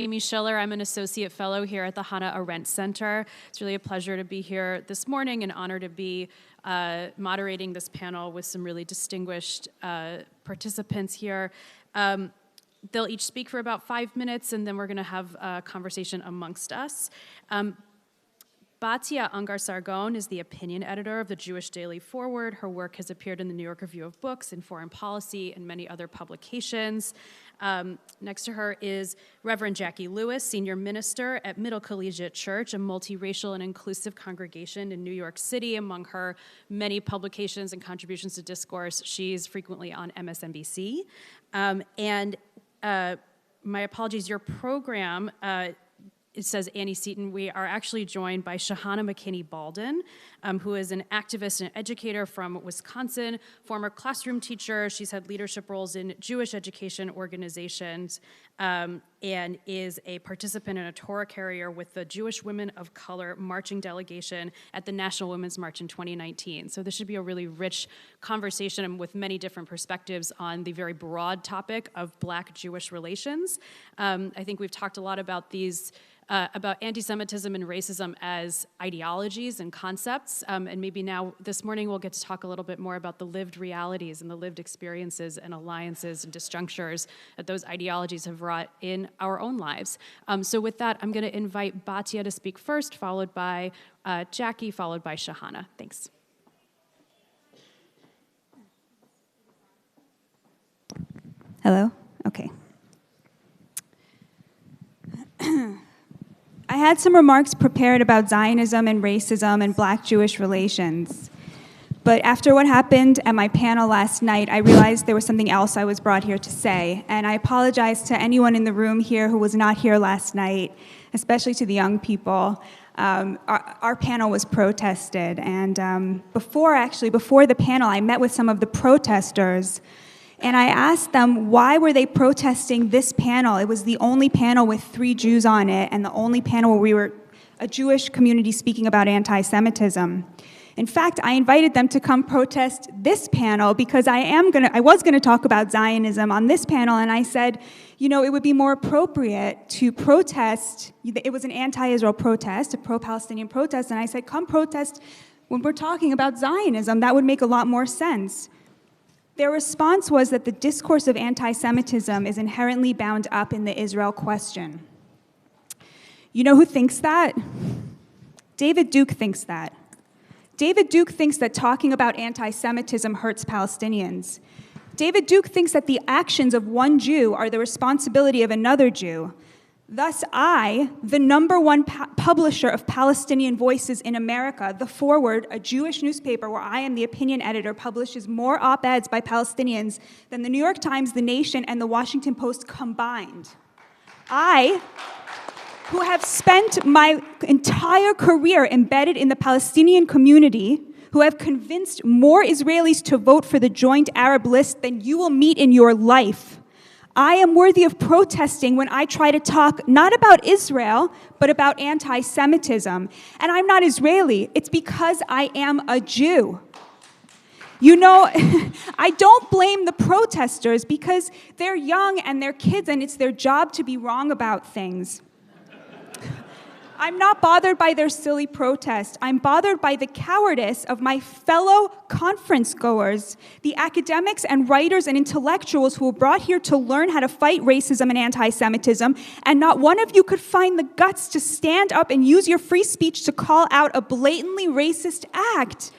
Amy Schiller. I'm an associate fellow here at the Hannah Arendt Center. It's really a pleasure to be here this morning, an honor to be moderating this panel with some really distinguished participants here. They'll each speak for about 5 minutes, and then we're going to have a conversation amongst us. Batya Ungar-Sargon is the opinion editor of the Jewish Daily Forward. Her work has appeared in the New York Review of Books, in Foreign Policy, and many other publications. Next to her is Reverend Jackie Lewis, senior minister at Middle Collegiate Church, a multiracial and inclusive congregation in New York City. Among her many publications and contributions to discourse, she's frequently on MSNBC. My apologies, your program, it says Annie Seaton. We are actually joined by Shahana McKinney-Baldwin, who is an activist and educator from Wisconsin, former classroom teacher. She's had leadership roles in Jewish education organizations, and is a participant and a Torah carrier with the Jewish Women of Color marching delegation at the National Women's March in 2019. So this should be a really rich conversation with many different perspectives on the very broad topic of Black-Jewish relations. I think we've talked a lot about about anti-Semitism and racism as ideologies and concepts, and maybe now this morning we'll get to talk a little bit more about the lived realities and the lived experiences and alliances and disjunctures that those ideologies have wrought in our own lives. So with that, I'm going to invite Batya to speak first, followed by Jackie, followed by Shahana. Thanks. Hello? Okay. I had some remarks prepared about Zionism and racism and Black-Jewish relations. But after what happened at my panel last night, I realized there was something else I was brought here to say. And I apologize to anyone in the room here who was not here last night, especially to the young people. Our panel was protested. And before the panel, I met with some of the protesters. And I asked them, why were they protesting this panel? It was the only panel with 3 Jews on it, and the only panel where we were a Jewish community speaking about anti-Semitism. In fact, I invited them to come protest this panel because I was gonna talk about Zionism on this panel, and I said, you know, it would be more appropriate to protest. It was an anti-Israel protest, a pro-Palestinian protest, and I said, come protest when we're talking about Zionism. That would make a lot more sense. Their response was that the discourse of anti-Semitism is inherently bound up in the Israel question. You know who thinks that? David Duke thinks that. David Duke thinks that talking about anti-Semitism hurts Palestinians. David Duke thinks that the actions of one Jew are the responsibility of another Jew. Thus, I, the #1 publisher of Palestinian voices in America, The Forward, a Jewish newspaper where I am the opinion editor, publishes more op-eds by Palestinians than the New York Times, The Nation, and The Washington Post combined. I, who have spent my entire career embedded in the Palestinian community, who have convinced more Israelis to vote for the joint Arab list than you will meet in your life, I am worthy of protesting when I try to talk not about Israel, but about anti-Semitism. And I'm not Israeli. It's because I am a Jew. You know, I don't blame the protesters because they're young and they're kids and it's their job to be wrong about things. I'm not bothered by their silly protest. I'm bothered by the cowardice of my fellow conference goers, the academics and writers and intellectuals who were brought here to learn how to fight racism and anti-Semitism, and not one of you could find the guts to stand up and use your free speech to call out a blatantly racist act.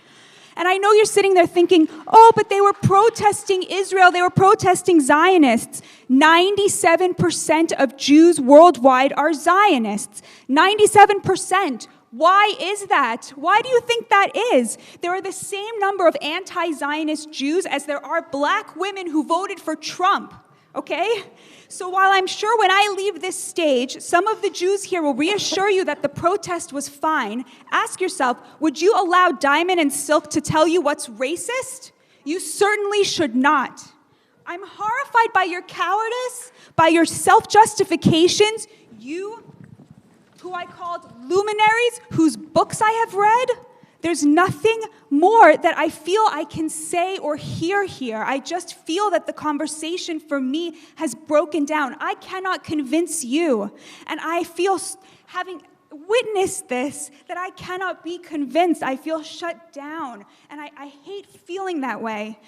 And I know you're sitting there thinking, oh, but they were protesting Israel, they were protesting Zionists. 97% of Jews worldwide are Zionists. 97%. Why is that? Why do you think that is? There are the same number of anti-Zionist Jews as there are Black women who voted for Trump, okay? So while I'm sure when I leave this stage, some of the Jews here will reassure you that the protest was fine, ask yourself, would you allow Diamond and Silk to tell you what's racist? You certainly should not. I'm horrified by your cowardice, by your self-justifications, you, who I called luminaries, whose books I have read. There's nothing more that I feel I can say or hear here. I just feel that the conversation for me has broken down. I cannot convince you. And I feel, having witnessed this, that I cannot be convinced. I feel shut down. And I hate feeling that way.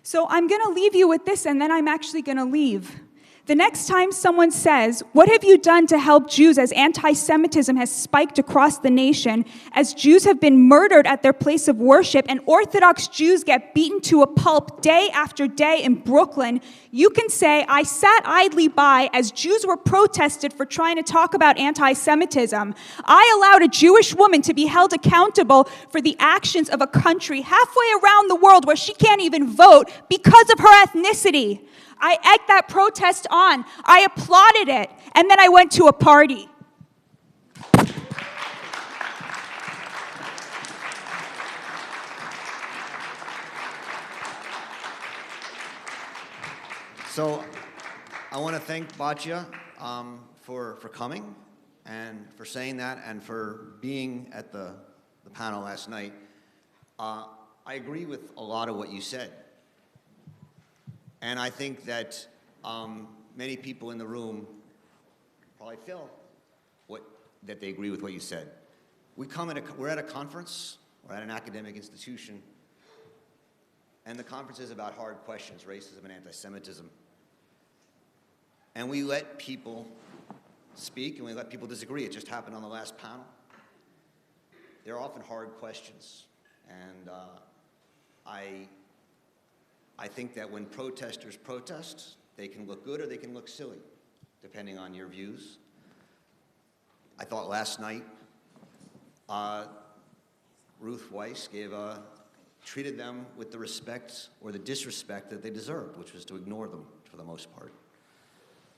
So I'm going to leave you with this, and then I'm actually going to leave. The next time someone says, "What have you done to help Jews as anti-Semitism has spiked across the nation, as Jews have been murdered at their place of worship, and Orthodox Jews get beaten to a pulp day after day in Brooklyn," you can say, "I sat idly by as Jews were protested for trying to talk about anti-Semitism. I allowed a Jewish woman to be held accountable for the actions of a country halfway around the world where she can't even vote because of her ethnicity. I egged that protest on. I applauded it. And then I went to a party." So I want to thank Batya for coming and for saying that and for being at the panel last night. I agree with a lot of what you said. And I think that many people in the room probably feel that they agree with what you said. We're at a conference, we're at an academic institution, and the conference is about hard questions, racism and anti-Semitism. And we let people speak and we let people disagree. It just happened on the last panel. They're often hard questions. And I think that when protesters protest, they can look good or they can look silly, depending on your views. I thought last night, Ruth Weiss treated them with the respect or the disrespect that they deserved, which was to ignore them for the most part.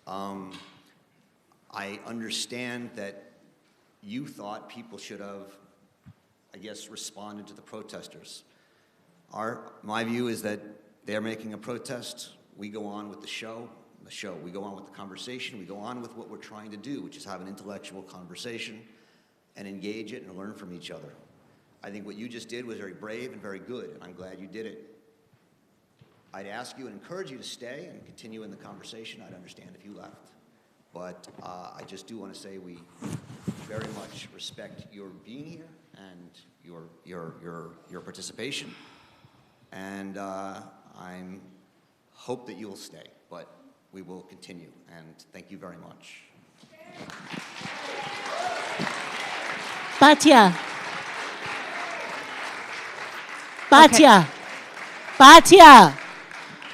I understand that you thought people should have, I guess, responded to the protesters. My view is that they're making a protest. We go on with the show. We go on with the conversation. We go on with what we're trying to do, which is have an intellectual conversation and engage it and learn from each other. I think what you just did was very brave and very good, and I'm glad you did it. I'd ask you and encourage you to stay and continue in the conversation. I'd understand if you left. But I just do want to say we very much respect your being here and your participation. And I hope that you will stay, but we will continue. And thank you very much. Batya.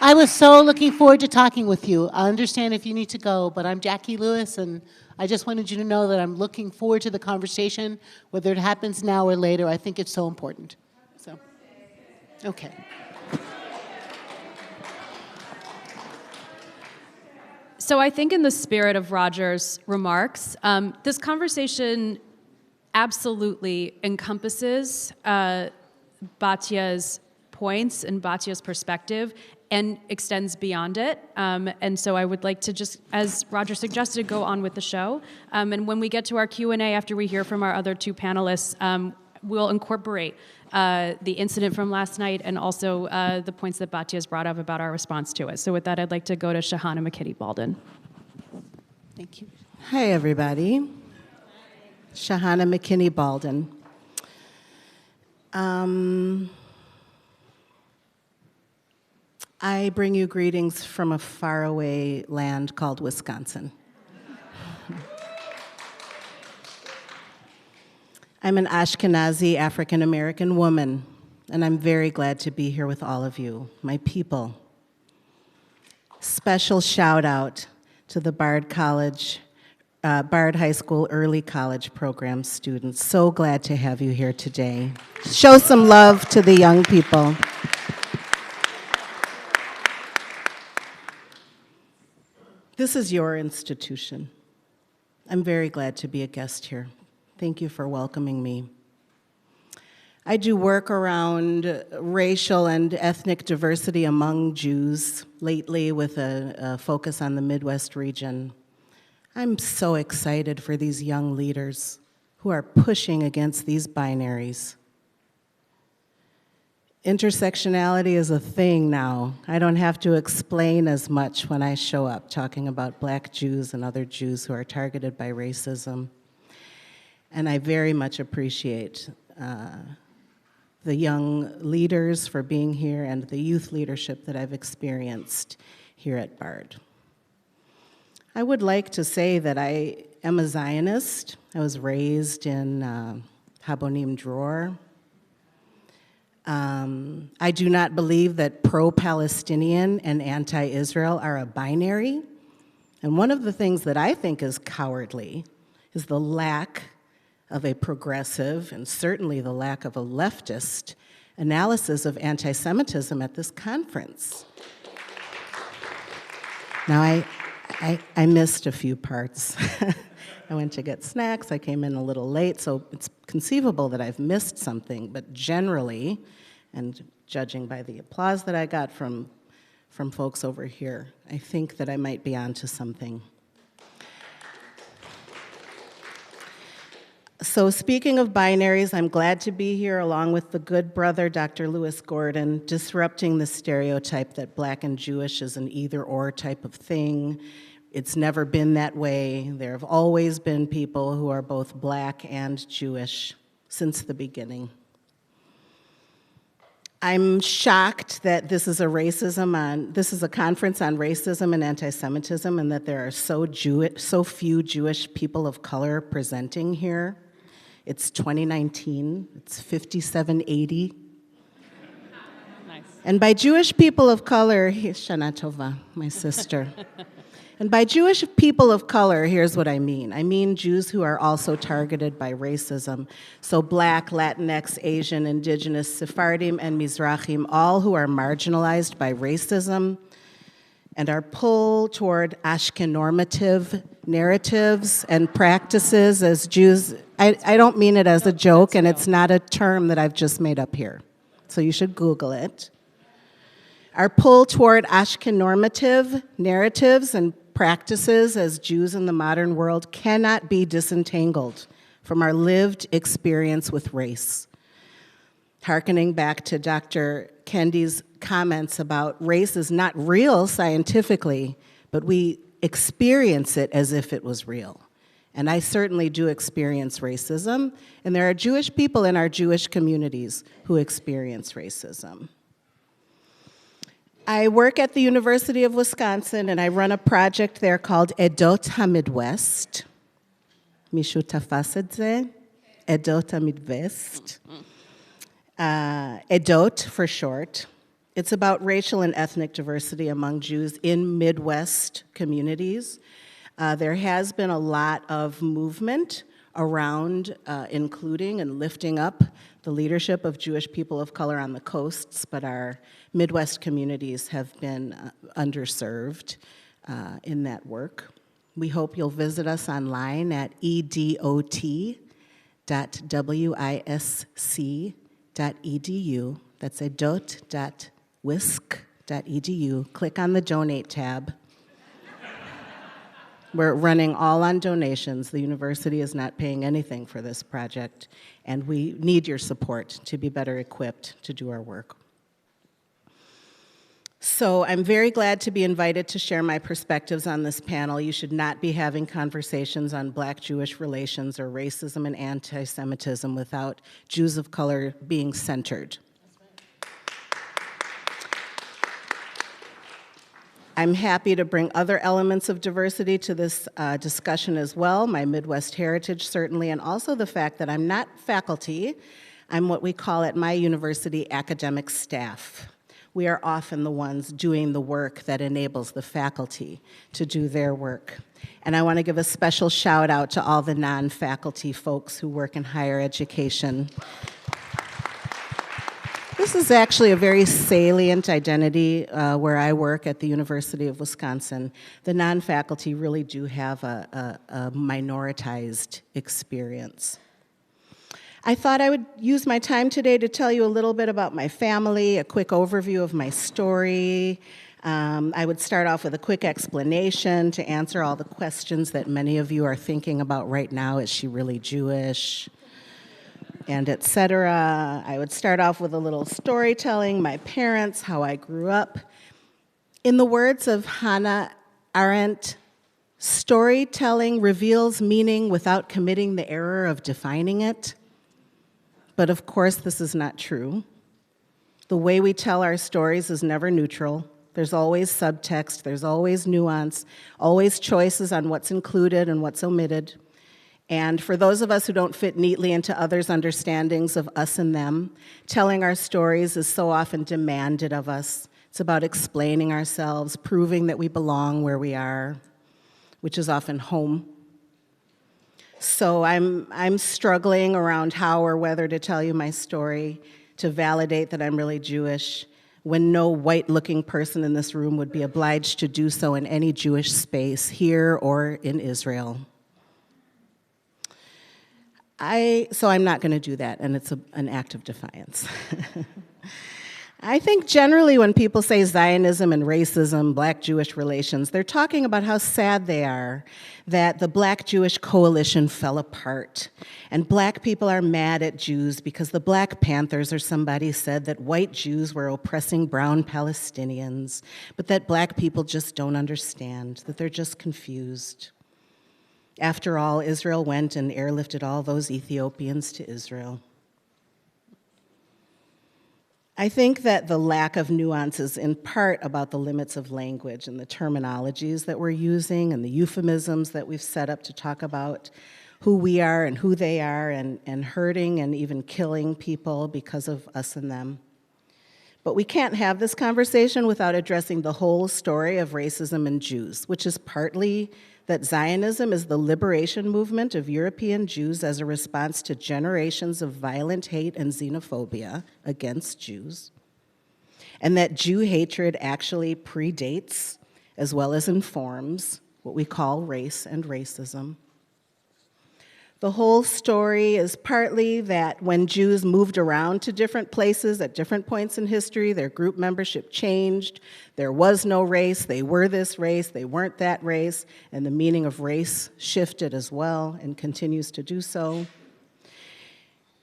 I was so looking forward to talking with you. I understand if you need to go, but I'm Jackie Lewis, and I just wanted you to know that I'm looking forward to the conversation, whether it happens now or later. I think it's so important. So, okay. So I think in the spirit of Roger's remarks, this conversation absolutely encompasses Batya's points and Batya's perspective and extends beyond it. And so I would like to just, as Roger suggested, go on with the show. And when we get to our Q&A after we hear from our other two panelists, we'll incorporate the incident from last night and also the points that Batya has brought up about our response to it. So with that, I'd like to go to Shahana McKinney-Baldwin. Thank you. Hi, everybody. Shahana McKinney-Baldwin. I bring you greetings from a faraway land called Wisconsin. I'm an Ashkenazi African-American woman, and I'm very glad to be here with all of you, my people. Special shout out to the Bard High School Early College Program students. So glad to have you here today. Show some love to the young people. This is your institution. I'm very glad to be a guest here. Thank you for welcoming me. I do work around racial and ethnic diversity among Jews, lately with a focus on the Midwest region. I'm so excited for these young leaders who are pushing against these binaries. Intersectionality is a thing now. I don't have to explain as much when I show up talking about Black Jews and other Jews who are targeted by racism. And I very much appreciate the young leaders for being here and the youth leadership that I've experienced here at Bard. I would like to say that I am a Zionist. I was raised in Habonim Dror. I do not believe that pro-Palestinian and anti-Israel are a binary. And one of the things that I think is cowardly is the lack of a progressive, and certainly the lack of a leftist, analysis of anti-Semitism at this conference. Now, I missed a few parts. I went to get snacks, I came in a little late, so it's conceivable that I've missed something, but generally, and judging by the applause that I got from folks over here, I think that I might be onto something. So speaking of binaries, I'm glad to be here along with the good brother, Dr. Lewis Gordon, disrupting the stereotype that Black and Jewish is an either-or type of thing. It's never been that way. There have always been people who are both Black and Jewish since the beginning. I'm shocked that this is a conference on racism and anti-Semitism, and that there are so few Jewish people of color presenting here. It's 2019, it's 5780. Nice. And by Jewish people of color, Shana Tova, my sister. And by Jewish people of color, here's what I mean. I mean Jews who are also targeted by racism. So Black, Latinx, Asian, Indigenous, Sephardim, and Mizrahim, all who are marginalized by racism and are pulled toward Ashkenormative narratives and practices as Jews. I don't mean it as a joke, and it's not a term that I've just made up here. So you should Google it. Are pulled toward Ashkenormative narratives and practices as Jews in the modern world cannot be disentangled from our lived experience with race. Harkening back to Dr. Kendi's comments about race is not real scientifically, but we experience it as if it was real. And I certainly do experience racism, and there are Jewish people in our Jewish communities who experience racism. I work at the University of Wisconsin, and I run a project there called Edot HaMidwest. Mishu tafas et ze? Edot HaMidwest. Edot for short. It's about racial and ethnic diversity among Jews in Midwest communities. There has been a lot of movement around including and lifting up the leadership of Jewish people of color on the coasts, but our Midwest communities have been underserved in that work. We hope you'll visit us online at edot.wisc.edu. That's edot.wisc.edu. Click on the donate tab. We're running all on donations. The university is not paying anything for this project, and we need your support to be better equipped to do our work. So I'm very glad to be invited to share my perspectives on this panel. You should not be having conversations on Black-Jewish relations or racism and anti-Semitism without Jews of color being centered. I'm happy to bring other elements of diversity to this discussion as well, my Midwest heritage certainly, and also the fact that I'm not faculty. I'm what we call at my university academic staff. We are often the ones doing the work that enables the faculty to do their work. And I want to give a special shout out to all the non-faculty folks who work in higher education. This is actually a very salient identity where I work at the University of Wisconsin. The non-faculty really do have a minoritized experience. I thought I would use my time today to tell you a little bit about my family, a quick overview of my story. I would start off with a quick explanation to answer all the questions that many of you are thinking about right now. Is she really Jewish? and etc. I would start off with a little storytelling, my parents, how I grew up. In the words of Hannah Arendt, storytelling reveals meaning without committing the error of defining it. But of course, this is not true. The way we tell our stories is never neutral. There's always subtext, there's always nuance, always choices on what's included and what's omitted. And for those of us who don't fit neatly into others' understandings of us and them, telling our stories is so often demanded of us. It's about explaining ourselves, proving that we belong where we are, which is often home. So I'm struggling around how or whether to tell you my story, to validate that I'm really Jewish, when no white-looking person in this room would be obliged to do so in any Jewish space, here or in Israel. So I'm not going to do that, and it's an act of defiance. I think generally when people say Zionism and racism, black-Jewish relations, they're talking about how sad they are that the black-Jewish coalition fell apart. And black people are mad at Jews because the Black Panthers or somebody said that white Jews were oppressing brown Palestinians, but that black people just don't understand, that they're just confused. After all, Israel went and airlifted all those Ethiopians to Israel. I think that the lack of nuance is in part about the limits of language and the terminologies that we're using and the euphemisms that we've set up to talk about who we are and who they are and hurting and even killing people because of us and them. But we can't have this conversation without addressing the whole story of racism and Jews, which is partly that Zionism is the liberation movement of European Jews as a response to generations of violent hate and xenophobia against Jews, and that Jew hatred actually predates, as well as informs, what we call race and racism. The whole story is partly that when Jews moved around to different places at different points in history, their group membership changed. There was no race. They were this race. They weren't that race. And the meaning of race shifted as well and continues to do so.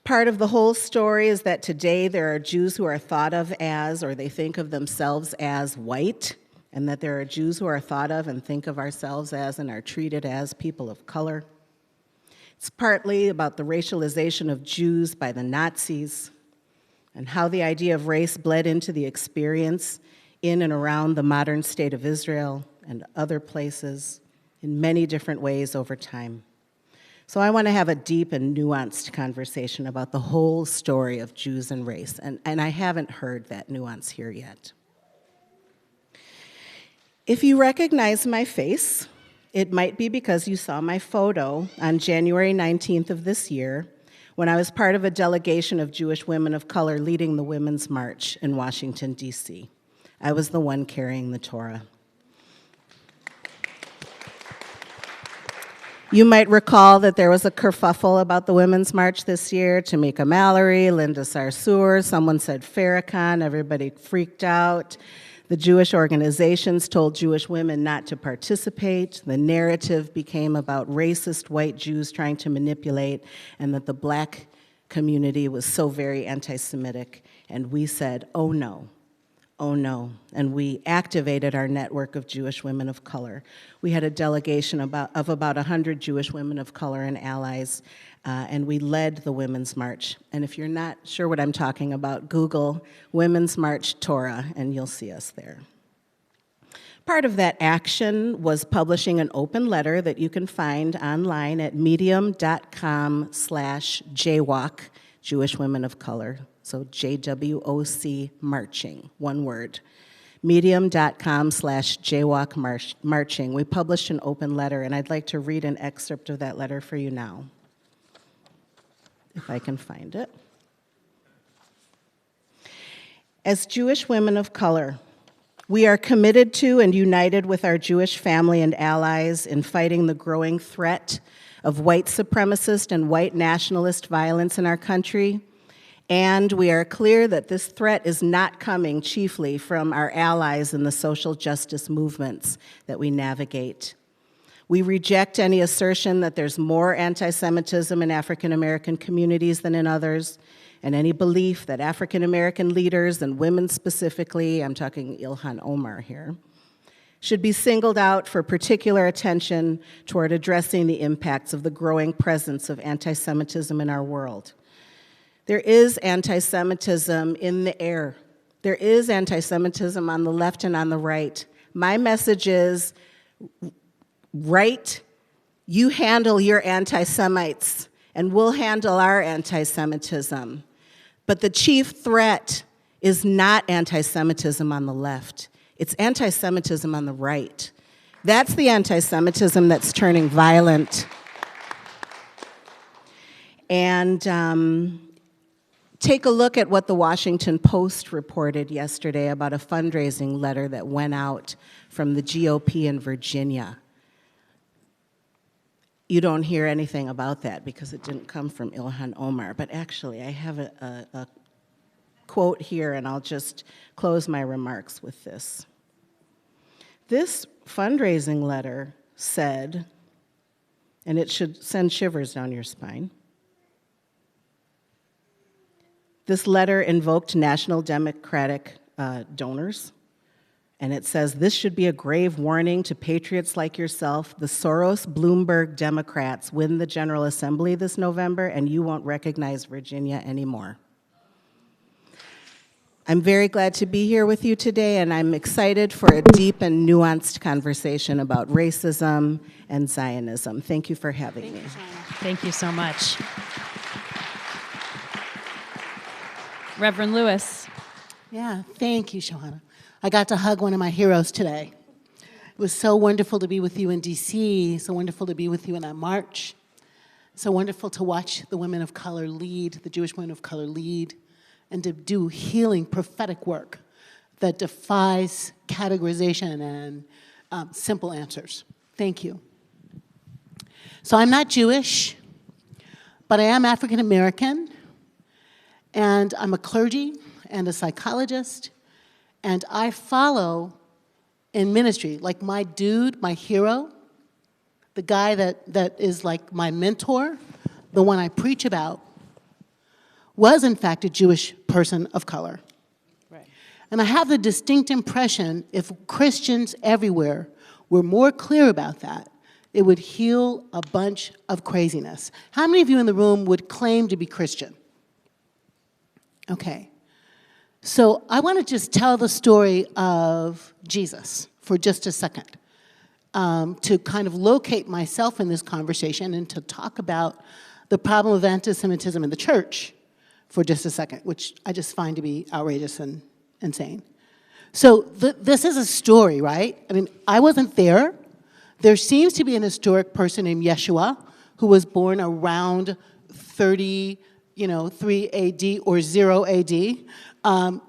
Part of the whole story is that today there are Jews who are thought of as, or they think of themselves as, white, and that there are Jews who are thought of and think of ourselves as and are treated as people of color. It's partly about the racialization of Jews by the Nazis and how the idea of race bled into the experience in and around the modern state of Israel and other places in many different ways over time. So I want to have a deep and nuanced conversation about the whole story of Jews and race, and I haven't heard that nuance here yet. If you recognize my face, it might be because you saw my photo on January 19th of this year when I was part of a delegation of Jewish women of color leading the Women's March in Washington, D.C. I was the one carrying the Torah. You might recall that there was a kerfuffle about the Women's March this year. Tamika Mallory, Linda Sarsour, someone said Farrakhan, everybody freaked out. The Jewish organizations told Jewish women not to participate. The narrative became about racist white Jews trying to manipulate, and that the black community was so very anti-Semitic. And we said, oh no, and we activated our network of Jewish women of color. We had a delegation of about 100 Jewish women of color and allies, and we led the Women's March. And if you're not sure what I'm talking about, Google Women's March Torah, and you'll see us there. Part of that action was publishing an open letter that you can find online at medium.com/JWOC, Jewish Women of Color. So JWOC marching, one word. Medium.com/JWOC marching. We published an open letter, and I'd like to read an excerpt of that letter for you now, if I can find it. As Jewish women of color, we are committed to and united with our Jewish family and allies in fighting the growing threat of white supremacist and white nationalist violence in our country. And we are clear that this threat is not coming chiefly from our allies in the social justice movements that we navigate. We reject any assertion that there's more anti-Semitism in African American communities than in others, and any belief that African American leaders, and women specifically, I'm talking Ilhan Omar here, should be singled out for particular attention toward addressing the impacts of the growing presence of anti-Semitism in our world. There is anti-Semitism in the air. There is anti-Semitism on the left and on the right. My message is, right, you handle your anti-Semites, and we'll handle our anti-Semitism. But the chief threat is not anti-Semitism on the left. It's anti-Semitism on the right. That's the anti-Semitism that's turning violent. And take a look at what the Washington Post reported yesterday about a fundraising letter that went out from the GOP in Virginia. You don't hear anything about that because it didn't come from Ilhan Omar. But actually, I have a quote here, and I'll just close my remarks with this. This fundraising letter said, and it should send shivers down your spine, this letter invoked National Democratic donors, and it says, this should be a grave warning to patriots like yourself. The Soros-Bloomberg Democrats win the General Assembly this November, and you won't recognize Virginia anymore. I'm very glad to be here with you today, and I'm excited for a deep and nuanced conversation about racism and Zionism. Thank you for having me. Thank you so much. Reverend Lewis. Yeah, thank you, Shawna. I got to hug one of my heroes today. It was so wonderful to be with you in D.C., so wonderful to be with you in that march, so wonderful to watch the women of color lead, the Jewish women of color lead, and to do healing, prophetic work that defies categorization and simple answers. Thank you. So I'm not Jewish, but I am African American, and I'm a clergy and a psychologist, and I follow in ministry, like my dude, my hero, the guy that is like my mentor, the one I preach about, was in fact a Jewish person of color. Right. And I have the distinct impression if Christians everywhere were more clear about that, it would heal a bunch of craziness. How many of you in the room would claim to be Christian? Okay. So I want to just tell the story of Jesus for just a second, to kind of locate myself in this conversation and to talk about the problem of anti-Semitism in the church for just a second, which I just find to be outrageous and insane. So this is a story, right? I mean, I wasn't there. There seems to be an historic person named Yeshua who was born around 3 AD or 0 AD.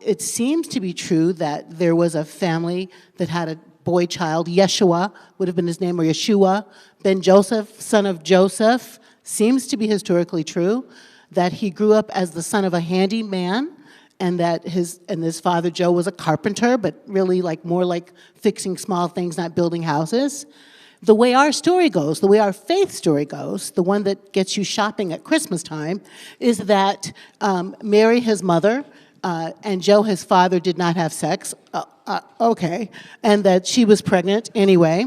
It seems to be true that there was a family that had a boy child, Yeshua would have been his name, or Yeshua, ben Joseph, son of Joseph. Seems to be historically true that he grew up as the son of a handyman, and that his father Joe was a carpenter, but really more like fixing small things, not building houses. The way our story goes, the way our faith story goes, the one that gets you shopping at Christmas time, is that Mary, his mother, and Joe, his father, did not have sex. Okay. And that she was pregnant anyway.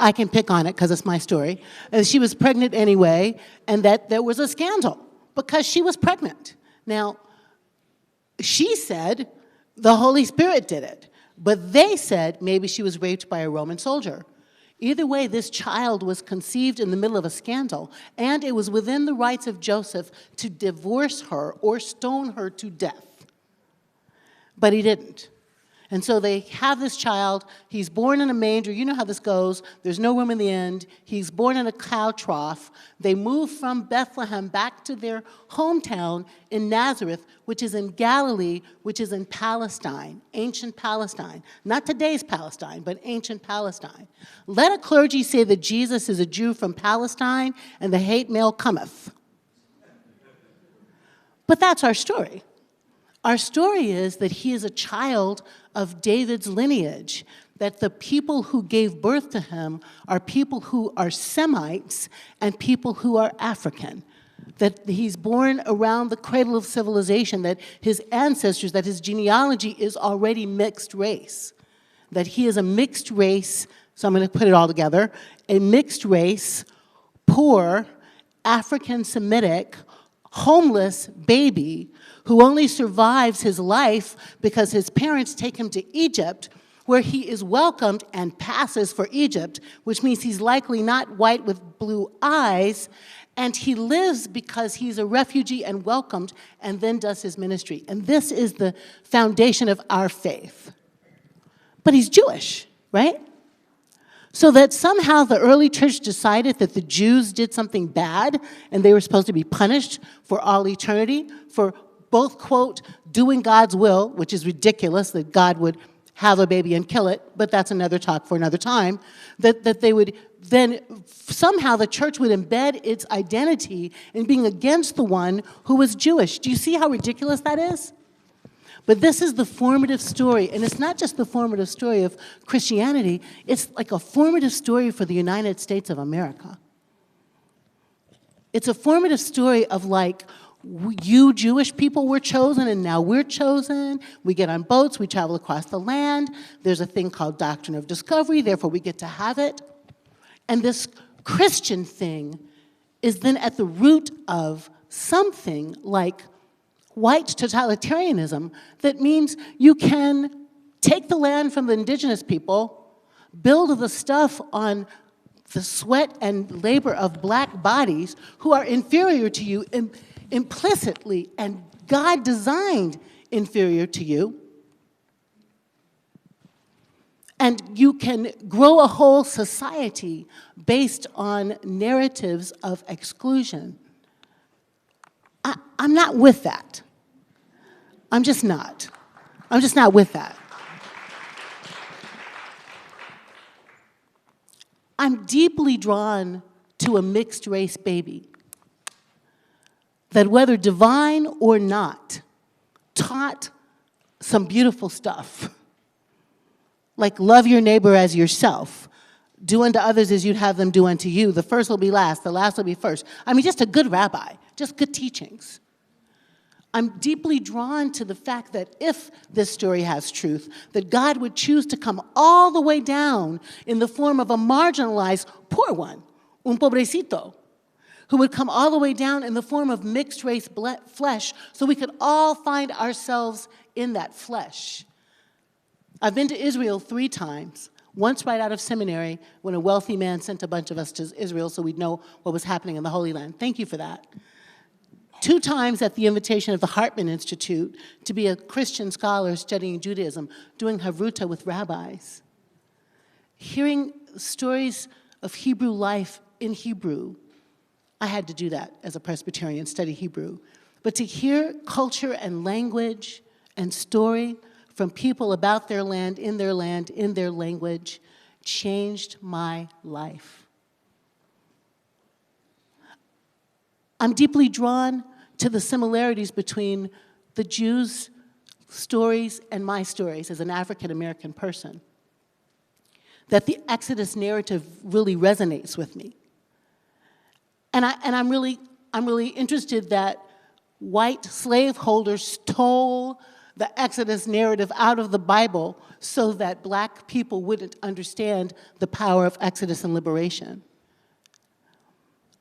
I can pick on it because it's my story. She was pregnant anyway, and that there was a scandal because she was pregnant. Now, she said the Holy Spirit did it, but they said maybe she was raped by a Roman soldier. Either way, this child was conceived in the middle of a scandal, and it was within the rights of Joseph to divorce her or stone her to death. But he didn't. And so they have this child. He's born in a manger. You know how this goes. There's no room in the end. He's born in a cow trough. They move from Bethlehem back to their hometown in Nazareth, which is in Galilee, which is in Palestine, ancient Palestine. Not today's Palestine, but ancient Palestine. Let a clergy say that Jesus is a Jew from Palestine, and the hate mail cometh. But that's our story. Our story is that he is a child of David's lineage, that the people who gave birth to him are people who are Semites and people who are African. That he's born around the cradle of civilization, that his ancestors, that his genealogy is already mixed race. That he is a mixed race, so I'm going to put it all together, a mixed race, poor, African Semitic, homeless baby who only survives his life because his parents take him to Egypt, where he is welcomed and passes for Egypt, which means he's likely not white with blue eyes, and he lives because he's a refugee and welcomed, and then does his ministry. And this is the foundation of our faith. But he's Jewish, right? So that somehow the early church decided that the Jews did something bad, and they were supposed to be punished for all eternity, for both, quote, doing God's will, which is ridiculous that God would have a baby and kill it, but that's another talk for another time, that they would then, somehow the church would embed its identity in being against the one who was Jewish. Do you see how ridiculous that is? But this is the formative story, and it's not just the formative story of Christianity, it's like a formative story for the United States of America. It's a formative story of like, you Jewish people were chosen, and now we're chosen. We get on boats, we travel across the land. There's a thing called doctrine of discovery, therefore we get to have it. And this Christian thing is then at the root of something like white totalitarianism that means you can take the land from the indigenous people, build the stuff on the sweat and labor of black bodies who are inferior to you implicitly, and God designed inferior to you. And you can grow a whole society based on narratives of exclusion. I'm not with that. I'm just not. I'm just not with that. I'm deeply drawn to a mixed race baby that, whether divine or not, taught some beautiful stuff. Like, love your neighbor as yourself. Do unto others as you'd have them do unto you. The first will be last, the last will be first. I mean, just a good rabbi, just good teachings. I'm deeply drawn to the fact that if this story has truth, that God would choose to come all the way down in the form of a marginalized poor one, un pobrecito, who would come all the way down in the form of mixed race flesh so we could all find ourselves in that flesh. I've been to Israel 3 times, once right out of seminary when a wealthy man sent a bunch of us to Israel so we'd know what was happening in the Holy Land. Thank you for that. 2 times at the invitation of the Hartman Institute to be a Christian scholar studying Judaism, doing Havruta with rabbis. Hearing stories of Hebrew life in Hebrew. I had to do that as a Presbyterian, study Hebrew. But to hear culture and language and story from people about their land, in their language, changed my life. I'm deeply drawn to the similarities between the Jews' stories and my stories as an African-American person. That the Exodus narrative really resonates with me. And I'm really interested that white slaveholders stole the Exodus narrative out of the Bible so that black people wouldn't understand the power of Exodus and liberation.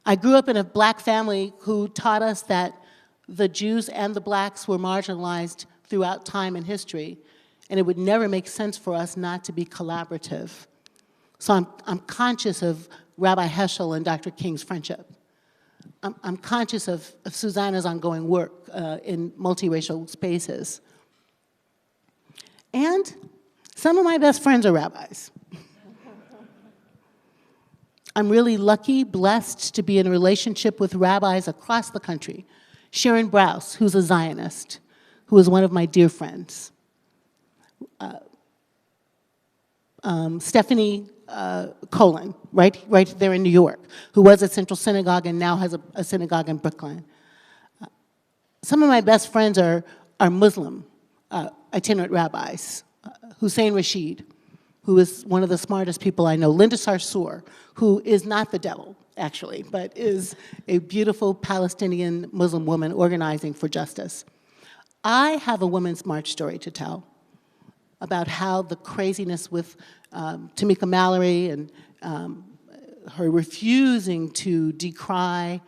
I grew up in a black family who taught us that the Jews and the blacks were marginalized throughout time and history, and it would never make sense for us not to be collaborative. So I'm conscious of Rabbi Heschel and Dr. King's friendship. I'm conscious of Susanna's ongoing work in multiracial spaces. And some of my best friends are rabbis. I'm really lucky, blessed to be in a relationship with rabbis across the country. Sharon Brous, who's a Zionist, who is one of my dear friends. Stephanie Colin, right there in New York, who was at Central Synagogue and now has a synagogue in Brooklyn. Some of my best friends are Muslim itinerant rabbis. Hussein Rashid, who is one of the smartest people I know, Linda Sarsour, who is not the devil, actually, but is a beautiful Palestinian Muslim woman organizing for justice. I have a Women's March story to tell about how the craziness with Tamika Mallory and her refusing to decry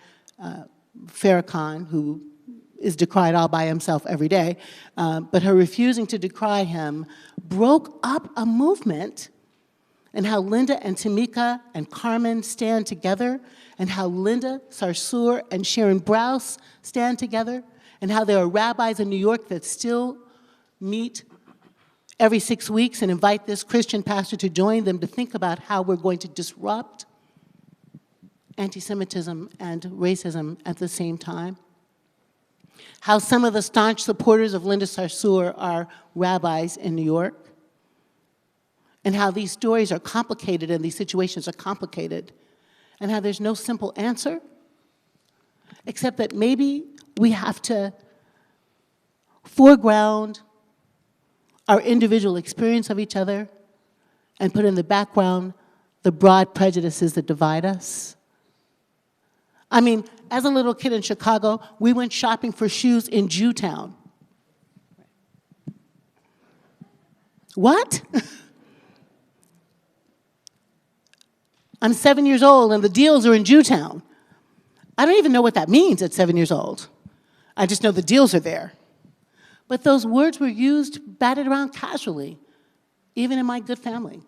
Farrakhan, who is decried all by himself every day, but her refusing to decry him broke up a movement, and how Linda and Tamika and Carmen stand together, and how Linda Sarsour and Sharon Brous stand together, and how there are rabbis in New York that still meet every 6 weeks and invite this Christian pastor to join them to think about how we're going to disrupt anti-Semitism and racism at the same time. How some of the staunch supporters of Linda Sarsour are rabbis in New York, and how these stories are complicated and these situations are complicated, and how there's no simple answer, except that maybe we have to foreground our individual experience of each other and put in the background the broad prejudices that divide us. I mean, as a little kid in Chicago, we went shopping for shoes in Jewtown. What? I'm 7 years old and the deals are in Jewtown. I don't even know what that means at 7 years old. I just know the deals are there. But those words were used, batted around casually, even in my good family.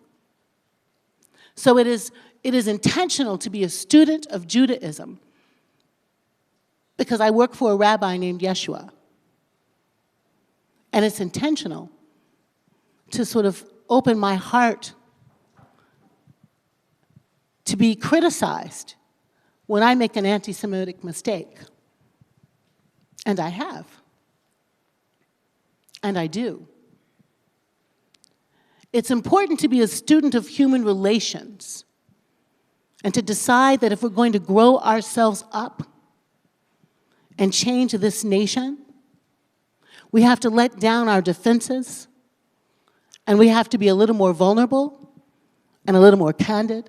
So it is intentional to be a student of Judaism, because I work for a rabbi named Yeshua. And it's intentional to sort of open my heart to be criticized when I make an anti-Semitic mistake. And I have. And I do. It's important to be a student of human relations and to decide that if we're going to grow ourselves up and change this nation, we have to let down our defenses, and we have to be a little more vulnerable and a little more candid.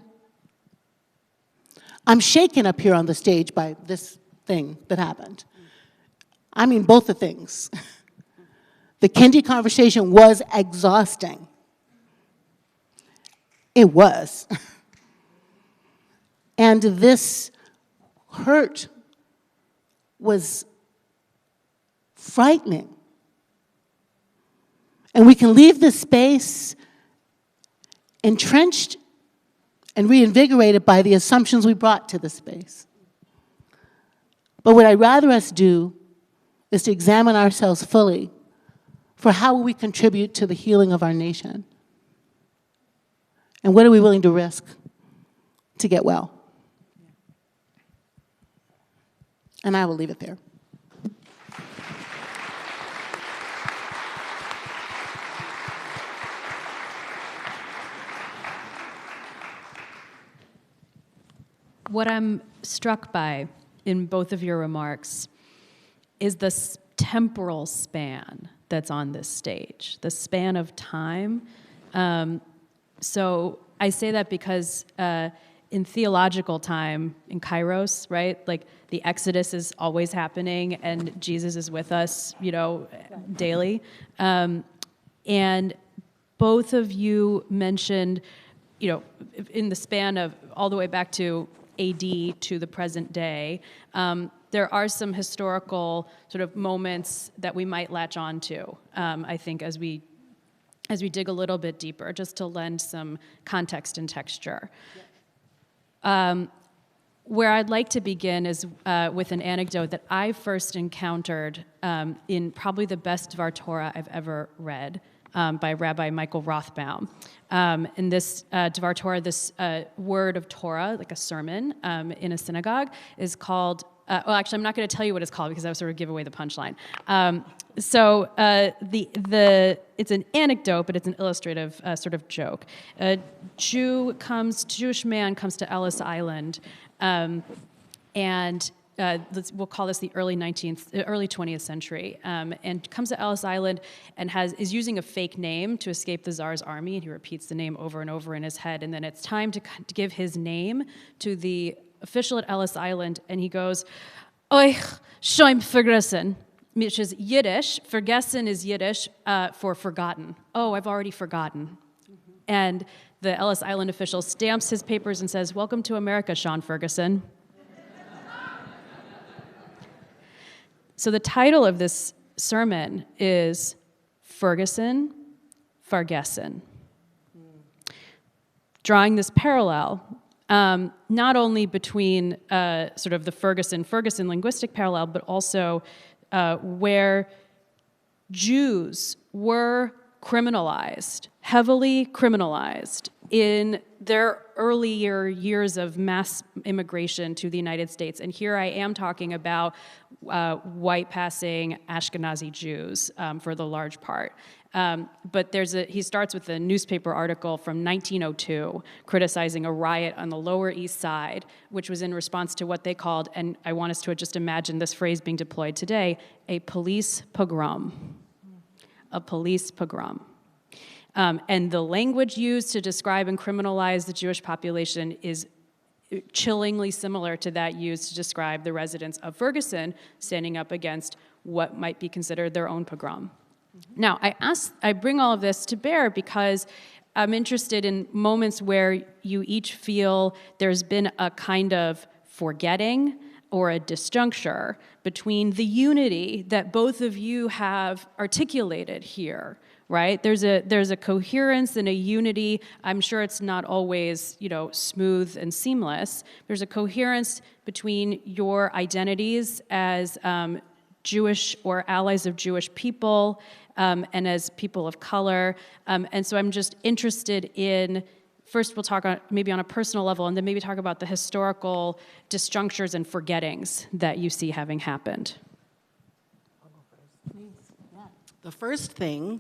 I'm shaken up here on the stage by this thing that happened. I mean, both the things. The Kendi conversation was exhausting. It was. And this hurt was frightening. And we can leave this space entrenched and reinvigorated by the assumptions we brought to the space. But what I'd rather us do is to examine ourselves fully for how will we contribute to the healing of our nation? And what are we willing to risk to get well? And I will leave it there. What I'm struck by in both of your remarks is the temporal span that's on this stage, the span of time. So I say that because in theological time, in Kairos, right, like the Exodus is always happening and Jesus is with us, daily. And both of you mentioned, in the span of all the way back to AD to the present day, there are some historical sort of moments that we might latch on to, I think, as we dig a little bit deeper, just to lend some context and texture. Yeah. Where I'd like to begin is with an anecdote that I first encountered in probably the best Dvar Torah I've ever read, by Rabbi Michael Rothbaum. In this Dvar Torah, this word of Torah, like a sermon in a synagogue, is called, well, actually, I'm not going to tell you what it's called because I would sort of give away the punchline. So it's an anecdote, but it's an illustrative sort of joke. A Jewish man comes to Ellis Island, and we'll call this the early 20th century, and comes to Ellis Island and is using a fake name to escape the Tsar's army, and he repeats the name over and over in his head, and then it's time to give his name to the official at Ellis Island, and he goes, "Oich, shoim vergessen," which is Yiddish. Vergessen is Yiddish for forgotten. Oh, I've already forgotten. And the Ellis Island official stamps his papers and says, "Welcome to America, Sean Ferguson." So the title of this sermon is Ferguson, Vergessen. Drawing this parallel, not only between sort of the Ferguson linguistic parallel, but also where Jews were criminalized, heavily criminalized in their earlier years of mass immigration to the United States. And here I am talking about white-passing Ashkenazi Jews for the large part. But he starts with a newspaper article from 1902 criticizing a riot on the Lower East Side, which was in response to what they called, and I want us to just imagine this phrase being deployed today, a police pogrom. A police pogrom. And the language used to describe and criminalize the Jewish population is chillingly similar to that used to describe the residents of Ferguson standing up against what might be considered their own pogrom. Mm-hmm. Now, I bring all of this to bear because I'm interested in moments where you each feel there's been a kind of forgetting or a disjuncture between the unity that both of you have articulated here, right? There's a coherence and a unity. I'm sure it's not always, smooth and seamless. There's a coherence between your identities as Jewish or allies of Jewish people and as people of color. And so I'm just interested in, first we'll talk maybe on a personal level, and then maybe talk about the historical disjunctures and forgettings that you see having happened. The first thing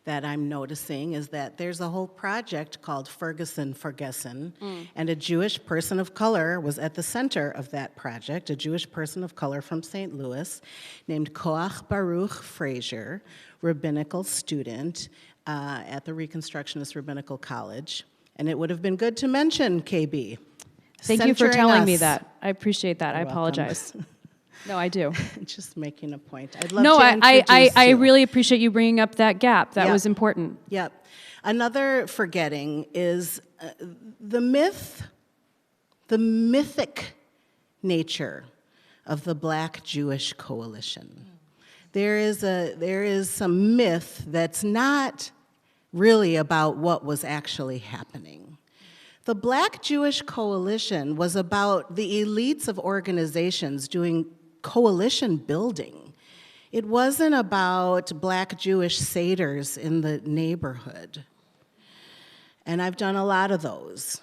that I'm noticing is that there's a whole project called Ferguson Vergessen, and a Jewish person of color was at the center of that project, a Jewish person of color from St. Louis named Koach Baruch Frazier, rabbinical student at the Reconstructionist Rabbinical College. And it would have been good to mention KB. Thank you for telling me that. I appreciate that. You're I apologize. No, I do. Just making a point. I'd love no, to I really appreciate you bringing up that gap. That was important. Yep. Another forgetting is the mythic nature of the Black Jewish Coalition. There is some myth that's not really about what was actually happening. The Black Jewish Coalition was about the elites of organizations doing coalition building. It wasn't about Black Jewish seders in the neighborhood. And I've done a lot of those.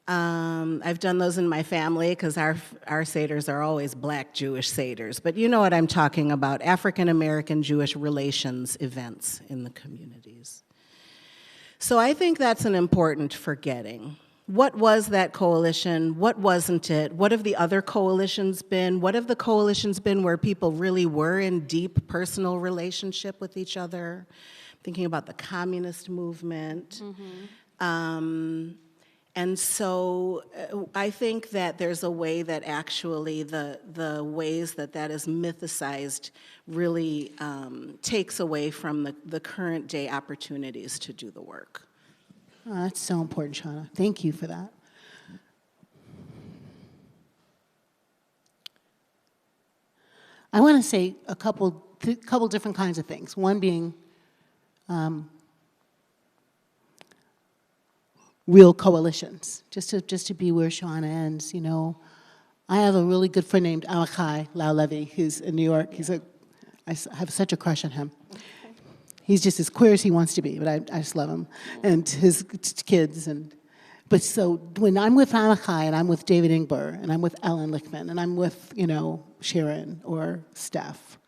I've done those in my family because our seders are always Black Jewish seders. But you know what I'm talking about, African American Jewish relations events in the communities. So I think that's an important forgetting. What was that coalition? What wasn't it? What have the other coalitions been? What have the coalitions been where people really were in deep personal relationship with each other? Thinking about the communist movement. Mm-hmm. And so I think that there's a way that actually the ways that is mythicized really takes away from the current day opportunities to do the work. Oh, that's so important, Shauna. Thank you for that. I want to say a couple different kinds of things. One being real coalitions, just to be where Shauna ends. I have a really good friend named Amachai Lau Levy, who's in New York. I have such a crush on him. He's just as queer as he wants to be, but I just love him, and his kids. But so when I'm with Amachai, and I'm with David Ingber, and I'm with Ellen Lichtman, and I'm with Sharon or Steph,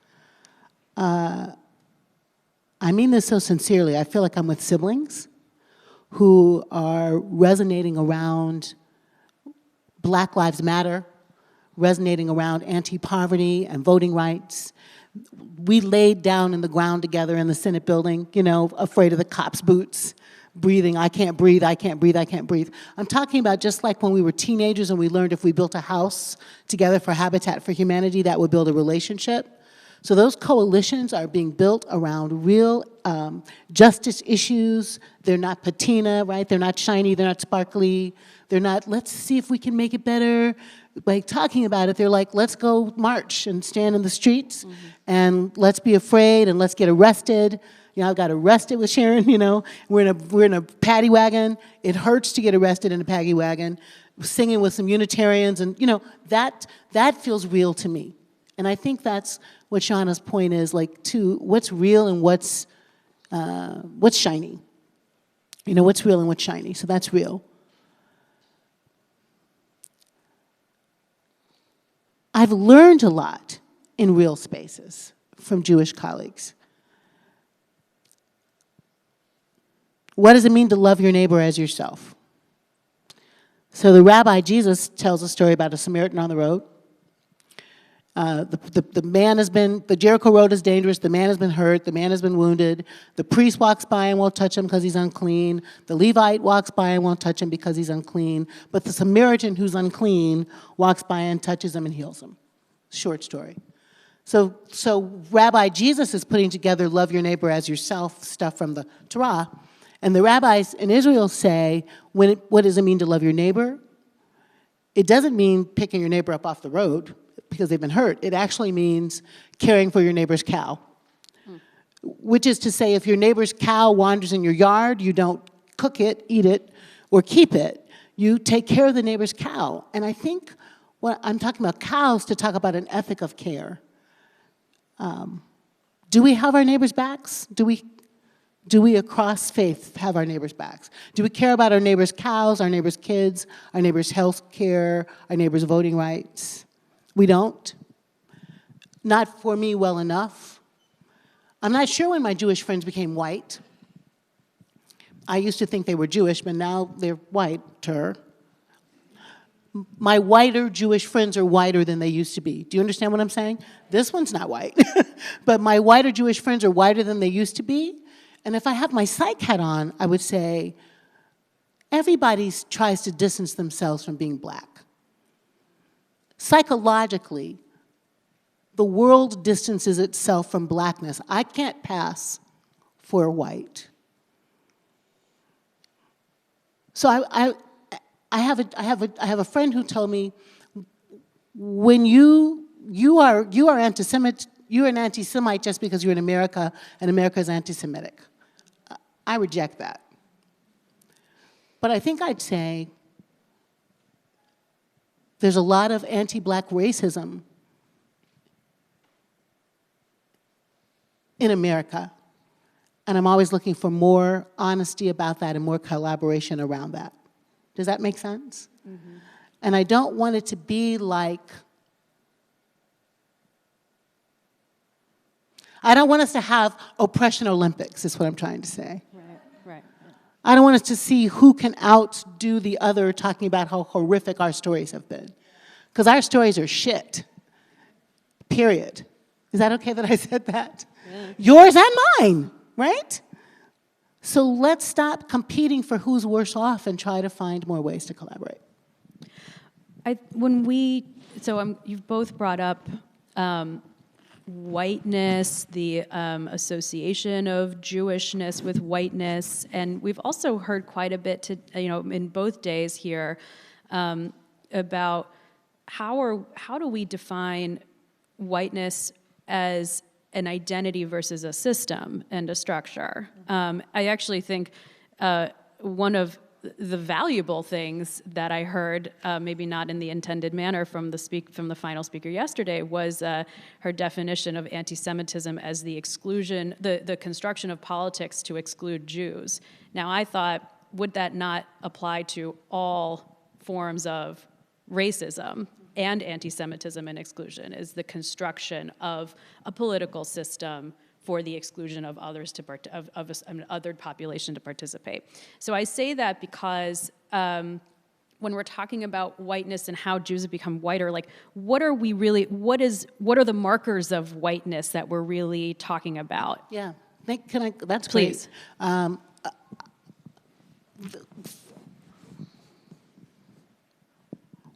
I mean this so sincerely. I feel like I'm with siblings who are resonating around Black Lives Matter, resonating around anti-poverty and voting rights. We laid down in the ground together in the Senate building, you know, afraid of the cops' boots, breathing, I can't breathe, I can't breathe, I can't breathe. I'm talking about just like when we were teenagers and we learned if we built a house together for Habitat for Humanity, that would build a relationship. So those coalitions are being built around real justice issues. They're not patina, right? They're not shiny, they're not sparkly. They're not, let's see if we can make it better. By talking about it, they're like, let's go march and stand in the streets, and let's be afraid and let's get arrested. You know, I got arrested with Sharon, you know. We're in a paddy wagon. It hurts to get arrested in a paddy wagon. Singing with some Unitarians, and you know, that feels real to me. And I think that's what Shauna's point is, like, to what's real and what's shiny. You know, what's real and what's shiny. So that's real. I've learned a lot in real spaces from Jewish colleagues. What does it mean to love your neighbor as yourself? So the Rabbi Jesus tells a story about a Samaritan on the road. The man has been, the Jericho road is dangerous, the man has been hurt, the man has been wounded, the priest walks by and won't touch him because he's unclean, the Levite walks by and won't touch him because he's unclean, but the Samaritan who's unclean walks by and touches him and heals him. Short story. So Rabbi Jesus is putting together love your neighbor as yourself stuff from the Torah, and the rabbis in Israel say, what does it mean to love your neighbor? It doesn't mean picking your neighbor up off the road because they've been hurt. It actually means caring for your neighbor's cow. Which is to say, if your neighbor's cow wanders in your yard, you don't cook it, eat it, or keep it. You take care of the neighbor's cow. And I think when I'm talking about cows to talk about an ethic of care. Do we have our neighbors' backs? Do we across faith have our neighbors' backs? Do we care about our neighbors' cows, our neighbors' kids, our neighbors' health care, our neighbors' voting rights? We don't. Not for me well enough. I'm not sure when my Jewish friends became white. I used to think they were Jewish, but now they're whiter. My whiter Jewish friends are whiter than they used to be. Do you understand what I'm saying? This one's not white. But my whiter Jewish friends are whiter than they used to be. And if I have my psych hat on, I would say, everybody tries to distance themselves from being black. Psychologically, the world distances itself from blackness. I can't pass for white. So I have a friend who told me, when you are anti-Semite, you're an anti-Semite just because you're in America and America is anti-Semitic. I reject that. But I think I'd say there's a lot of anti-black racism in America. And I'm always looking for more honesty about that and more collaboration around that. Does that make sense? Mm-hmm. And I don't want it to be like, I don't want us to have oppression Olympics, is what I'm trying to say. Right. I don't want us to see who can outdo the other talking about how horrific our stories have been. Because our stories are shit, period. Is that okay that I said that? Yeah. Yours and mine, right? So let's stop competing for who's worse off and try to find more ways to collaborate. You've both brought up whiteness, the association of Jewishness with whiteness, and we've also heard quite a bit in both days here about how do we define whiteness as an identity versus a system and a structure. I actually think one of the valuable things that I heard, maybe not in the intended manner from the final speaker yesterday, was her definition of anti-Semitism as the exclusion, the construction of politics to exclude Jews. Now, I thought, would that not apply to all forms of racism and anti-Semitism and exclusion? Is the construction of a political system for the exclusion of others of an othered population to participate. So I say that because when we're talking about whiteness and how Jews have become whiter, like what are the markers of whiteness that we're really talking about? Yeah, that's Please. great.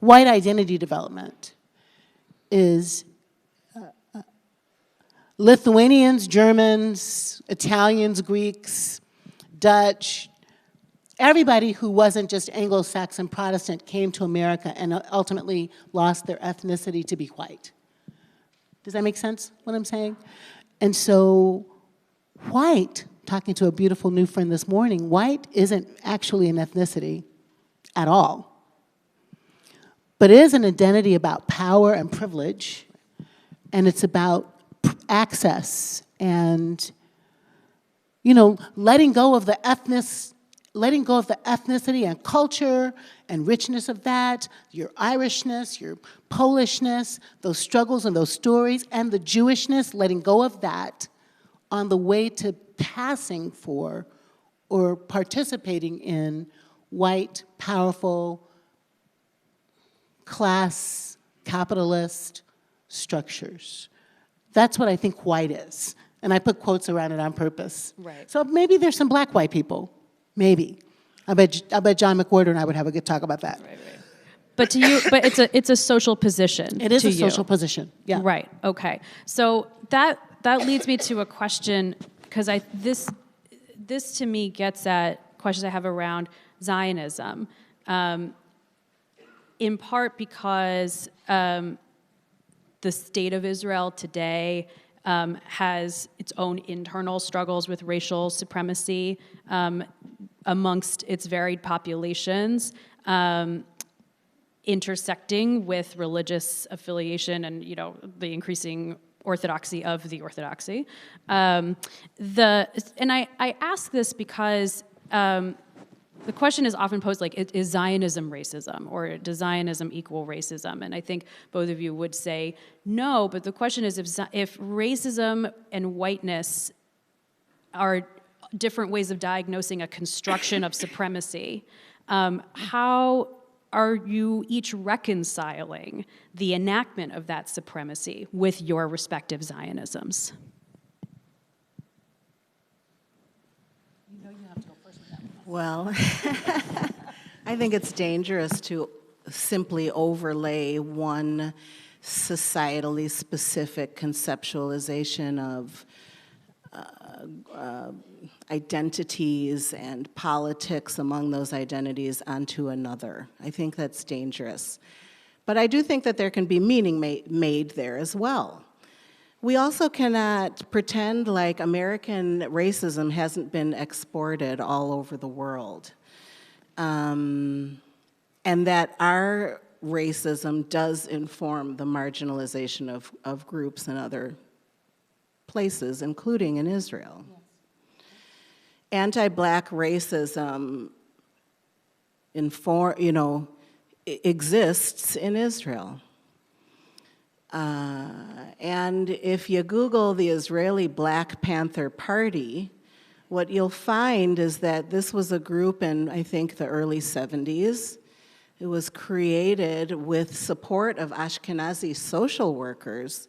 White identity development is Lithuanians, Germans, Italians, Greeks, Dutch, everybody who wasn't just Anglo-Saxon Protestant came to America and ultimately lost their ethnicity to be white. Does that make sense, what I'm saying? And so white, talking to a beautiful new friend this morning, white isn't actually an ethnicity at all. But it is an identity about power and privilege, and it's about access and, letting go of the ethnicity and culture and richness of that, your Irishness, your Polishness, those struggles and those stories, and the Jewishness, letting go of that on the way to passing for or participating in white, powerful, class, capitalist structures. That's what I think white is. And I put quotes around it on purpose. Right. So maybe there's some black white people. Maybe. I bet John McWhorter and I would have a good talk about that. Right. But to you, it's a social position. It is to a you. social position. Yeah. Right. Okay. So that leads me to a question, because this to me gets at questions I have around Zionism. In part because the state of Israel today has its own internal struggles with racial supremacy amongst its varied populations, intersecting with religious affiliation and the increasing orthodoxy of the orthodoxy. And I ask this because the question is often posed like, is Zionism racism, or does Zionism equal racism? And I think both of you would say no, but the question is if racism and whiteness are different ways of diagnosing a construction of supremacy, how are you each reconciling the enactment of that supremacy with your respective Zionisms? Well, I think it's dangerous to simply overlay one societally specific conceptualization of identities and politics among those identities onto another. I think that's dangerous. But I do think that there can be meaning made there as well. We also cannot pretend like American racism hasn't been exported all over the world, and that our racism does inform the marginalization of groups in other places, including in Israel. Yes. Anti-Black racism exists in Israel. And if you Google the Israeli Black Panther Party, what you'll find is that this was a group in, I think, the early 70s. It was created with support of Ashkenazi social workers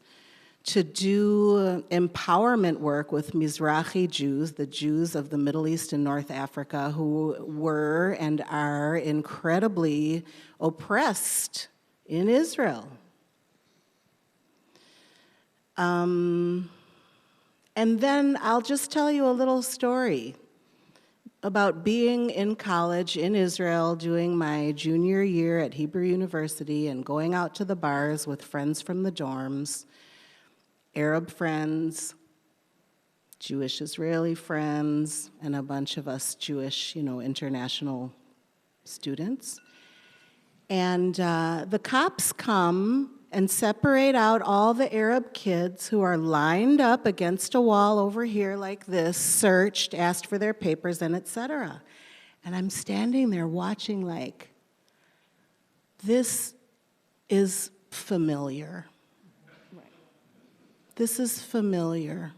to do empowerment work with Mizrahi Jews, the Jews of the Middle East and North Africa, who were and are incredibly oppressed in Israel. And then I'll just tell you a little story about being in college in Israel, doing my junior year at Hebrew University and going out to the bars with friends from the dorms, Arab friends, Jewish Israeli friends, and a bunch of us Jewish, international students. And the cops come and separate out all the Arab kids who are lined up against a wall over here like this, searched, asked for their papers, and etc. And I'm standing there watching like, this is familiar. Right. This is familiar.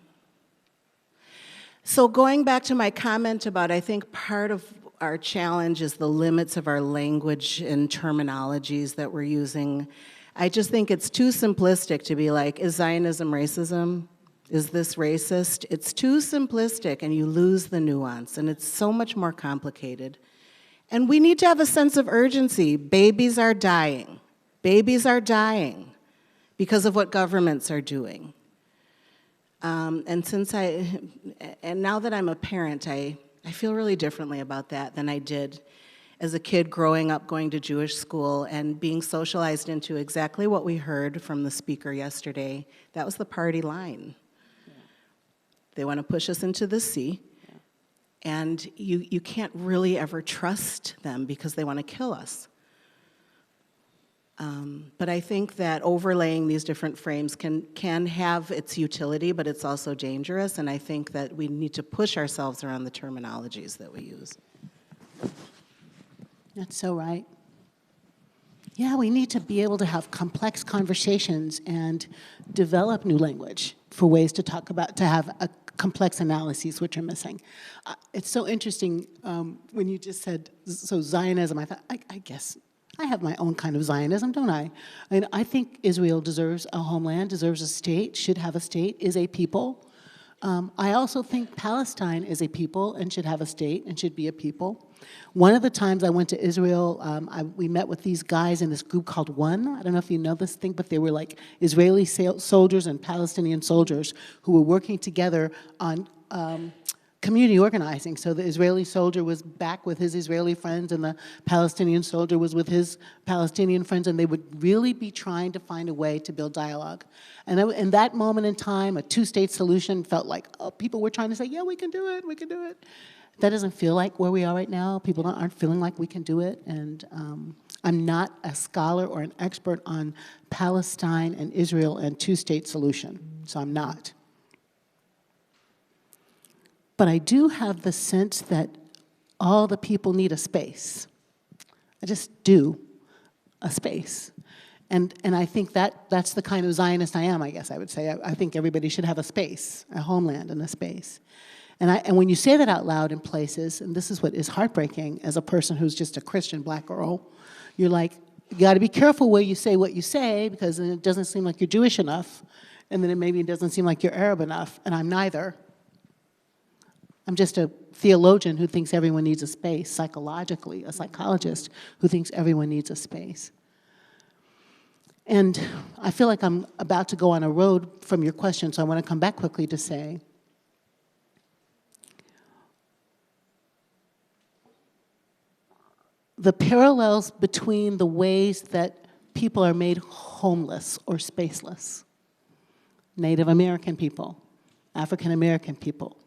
So going back to my comment about, I think part of our challenge is the limits of our language and terminologies that we're using. I just think it's too simplistic to be like, is Zionism racism? Is this racist? It's too simplistic and you lose the nuance, and it's so much more complicated. And we need to have a sense of urgency. Babies are dying. Babies are dying because of what governments are doing. And now that I'm a parent, I feel really differently about that than I did as a kid growing up going to Jewish school and being socialized into exactly what we heard from the speaker yesterday. That was the party line. Yeah. They want to push us into the sea, yeah. And you can't really ever trust them because they want to kill us. But I think that overlaying these different frames can have its utility, but it's also dangerous, and I think that we need to push ourselves around the terminologies that we use. That's so right. Yeah, we need to be able to have complex conversations and develop new language for ways to talk about, to have a complex analyses which are missing. It's so interesting when you just said, so Zionism, I thought, I guess I have my own kind of Zionism, don't I? And I think Israel deserves a homeland, deserves a state, should have a state, is a people. I also think Palestine is a people and should have a state and should be a people. One of the times I went to Israel, we met with these guys in this group called One. I don't know if you know this thing, but they were like Israeli soldiers and Palestinian soldiers who were working together on community organizing. So the Israeli soldier was back with his Israeli friends and the Palestinian soldier was with his Palestinian friends, and they would really be trying to find a way to build dialogue. And in that moment in time, a two-state solution felt like, oh, people were trying to say, yeah, we can do it, we can do it. That doesn't feel like where we are right now. People aren't feeling like we can do it. And I'm not a scholar or an expert on Palestine and Israel and two-state solution, so I'm not. But I do have the sense that all the people need a space. I just do, a space. And I think that's the kind of Zionist I am, I guess I would say. I think everybody should have a space, a homeland and a space. And when you say that out loud in places, and this is what is heartbreaking as a person who's just a Christian black girl, you're like, you gotta be careful where you say what you say, because then it doesn't seem like you're Jewish enough, and then maybe it doesn't seem like you're Arab enough, and I'm neither. I'm just a theologian who thinks everyone needs a space, psychologically, a psychologist who thinks everyone needs a space. And I feel like I'm about to go on a road from your question, so I want to come back quickly to say, the parallels between the ways that people are made homeless or spaceless, Native American people, African American people,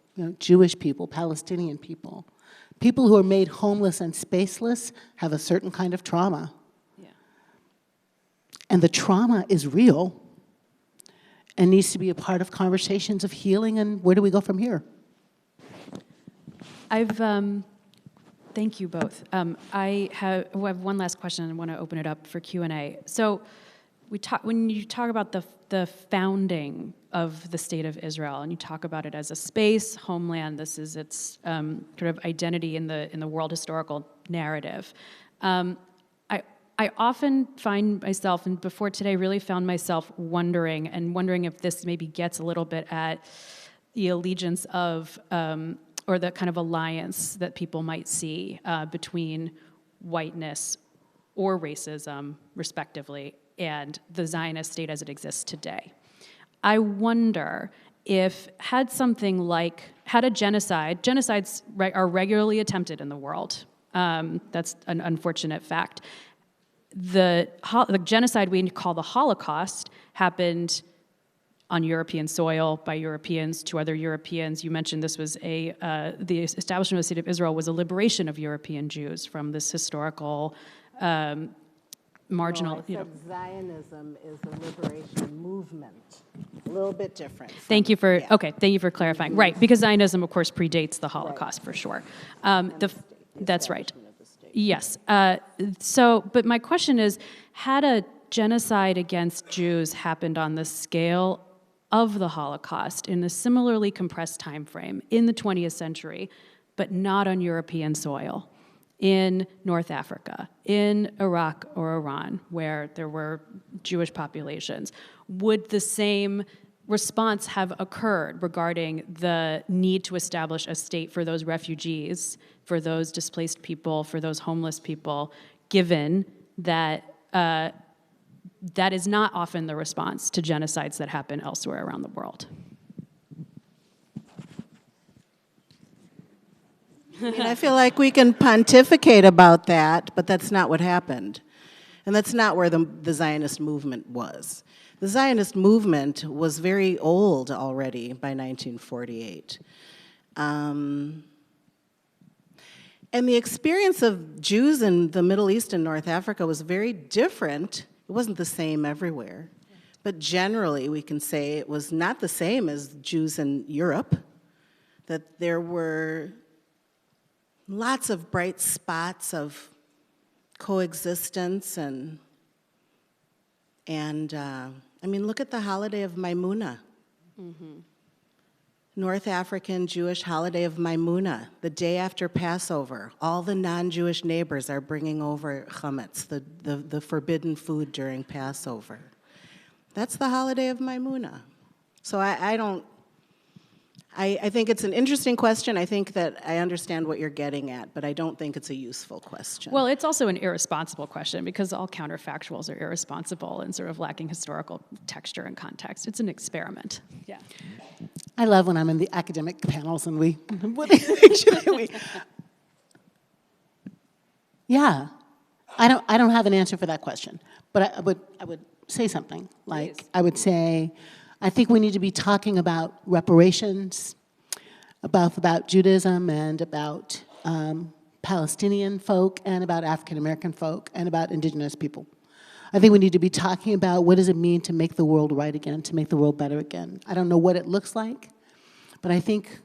Jewish people, Palestinian people. People who are made homeless and spaceless have a certain kind of trauma. Yeah. And the trauma is real and needs to be a part of conversations of healing, and where do we go from here? Thank you both. I have one last question and I want to open it up for Q&A. So when you talk about the founding of the State of Israel, and you talk about it as a space, homeland, this is its sort of identity in the world historical narrative. I often find myself, and before today really found myself wondering if this maybe gets a little bit at the allegiance of, or the kind of alliance that people might see between whiteness or racism, respectively, and the Zionist state as it exists today. I wonder if had a genocides are regularly attempted in the world. That's an unfortunate fact. The genocide we call the Holocaust happened on European soil by Europeans to other Europeans. You mentioned this was the establishment of the State of Israel was a liberation of European Jews from this historical marginal. No, I said Zionism is a liberation movement. A little bit different. Thank you for clarifying. Right, because Zionism, of course, predates the Holocaust, right, for sure. That's right. Yes. But my question is, had a genocide against Jews happened on the scale of the Holocaust in a similarly compressed time frame in the 20th century, but not on European soil, in North Africa, in Iraq or Iran, where there were Jewish populations, would the same response have occurred regarding the need to establish a state for those refugees, for those displaced people, for those homeless people, given that that is not often the response to genocides that happen elsewhere around the world? I feel like we can pontificate about that, but that's not what happened. And that's not where the Zionist movement was. The Zionist movement was very old already by 1948. And the experience of Jews in the Middle East and North Africa was very different. It wasn't the same everywhere. But generally, we can say it was not the same as Jews in Europe, that there were lots of bright spots of coexistence and I mean, look at the holiday of Maimuna. North African Jewish holiday of Maimuna, the day after Passover. All the non-Jewish neighbors are bringing over chametz, the forbidden food during Passover. That's the holiday of Maimuna. So I think it's an interesting question. I think that I understand what you're getting at, but I don't think it's a useful question. Well, it's also an irresponsible question because all counterfactuals are irresponsible and sort of lacking historical texture and context. It's an experiment. Yeah. I love when I'm in the academic panels and yeah, I don't have an answer for that question, but I would say something like, please. I would say, I think we need to be talking about reparations, about Judaism and about Palestinian folk and about African American folk and about indigenous people. I think we need to be talking about what does it mean to make the world right again, to make the world better again. I don't know what it looks like, but I think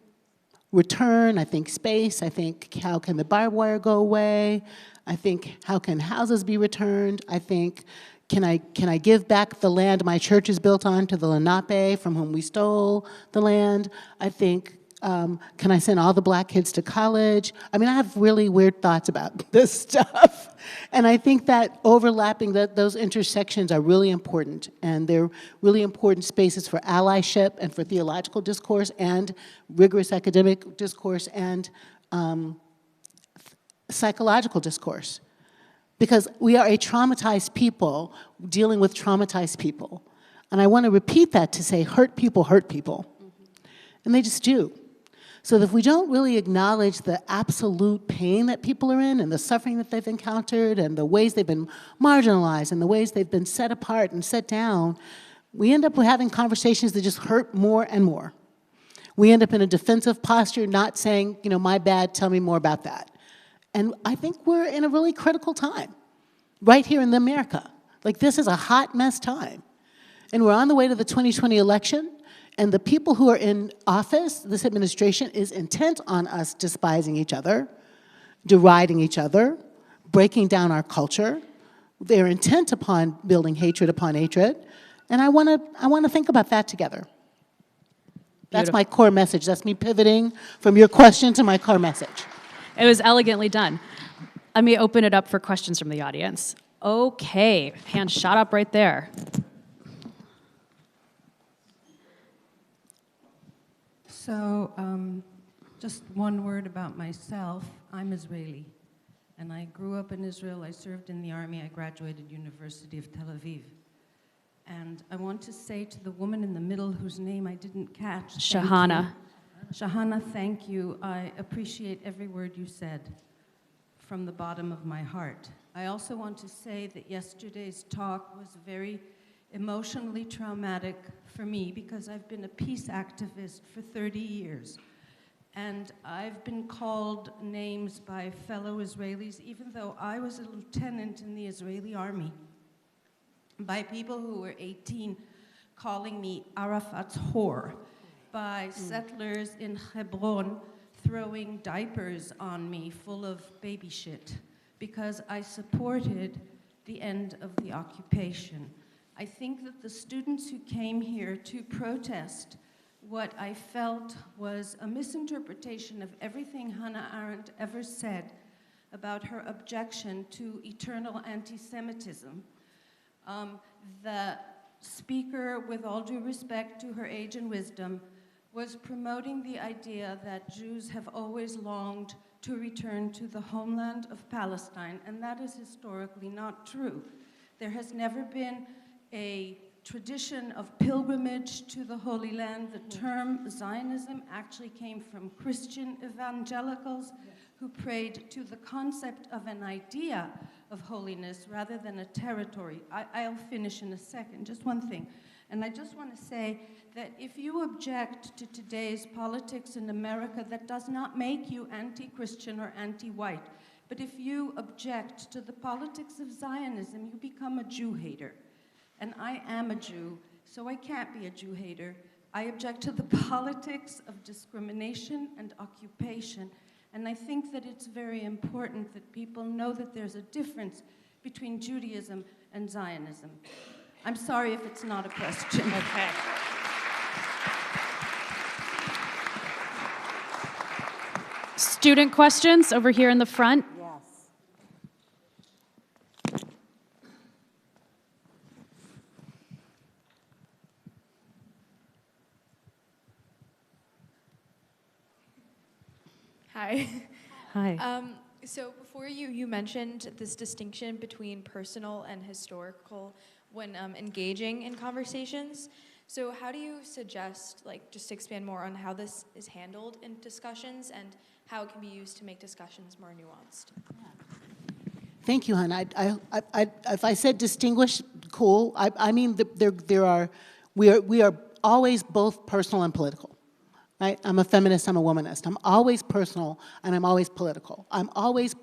return, I think space, I think how can the barbed wire go away, I think how can houses be returned, I think can I give back the land my church is built on to the Lenape from whom we stole the land? I think, can I send all the black kids to college? I mean, I have really weird thoughts about this stuff. And I think that overlapping, those intersections are really important. And they're really important spaces for allyship and for theological discourse and rigorous academic discourse and psychological discourse. Because we are a traumatized people dealing with traumatized people. And I want to repeat that to say hurt people hurt people. And they just do. So if we don't really acknowledge the absolute pain that people are in and the suffering that they've encountered and the ways they've been marginalized and the ways they've been set apart and set down, we end up having conversations that just hurt more and more. We end up in a defensive posture, not saying, you know, my bad, tell me more about that. And I think we're in a really critical time, right here in America. Like, this is a hot mess time. And we're on the way to the 2020 election, and the people who are in office, this administration, is intent on us despising each other, deriding each other, breaking down our culture. They're intent upon building hatred upon hatred. And I want to think about that together. That's my core message. That's me pivoting from your question to my core message. It was elegantly done. Let me open it up for questions from the audience. Okay, hand shot up right there. So, just one word about myself. I'm Israeli, and I grew up in Israel. I served in the army. I graduated University of Tel Aviv. And I want to say to the woman in the middle whose name I didn't catch, Shahana. Shahana, thank you. I appreciate every word you said from the bottom of my heart. I also want to say that yesterday's talk was very emotionally traumatic for me because I've been a peace activist for 30 years. And I've been called names by fellow Israelis, even though I was a lieutenant in the Israeli army, by people who were 18 calling me Arafat's whore, by settlers in Hebron throwing diapers on me full of baby shit because I supported the end of the occupation. I think that the students who came here to protest what I felt was a misinterpretation of everything Hannah Arendt ever said about her objection to eternal anti-Semitism. The speaker, with all due respect to her age and wisdom, was promoting the idea that Jews have always longed to return to the homeland of Palestine, and that is historically not true. There has never been a tradition of pilgrimage to the Holy Land. The term Zionism actually came from Christian evangelicals who prayed to the concept of an idea of holiness rather than a territory. I'll finish in a second, just one thing. And I just want to say that if you object to today's politics in America, that does not make you anti-Christian or anti-white. But if you object to the politics of Zionism, you become a Jew hater. And I am a Jew, so I can't be a Jew hater. I object to the politics of discrimination and occupation. And I think that it's very important that people know that there's a difference between Judaism and Zionism. I'm sorry if it's not a question. Okay. Student questions over here in the front. Hi. Hi. So before you mentioned this distinction between personal and historical when engaging in conversations. So how do you suggest, like, just to expand more on how this is handled in discussions and how it can be used to make discussions more nuanced? Thank you, Hannah. If I said distinguish, cool. I mean, we are always both personal and political. Right? I'm a feminist, I'm a womanist. I'm always personal and I'm always political. I'm always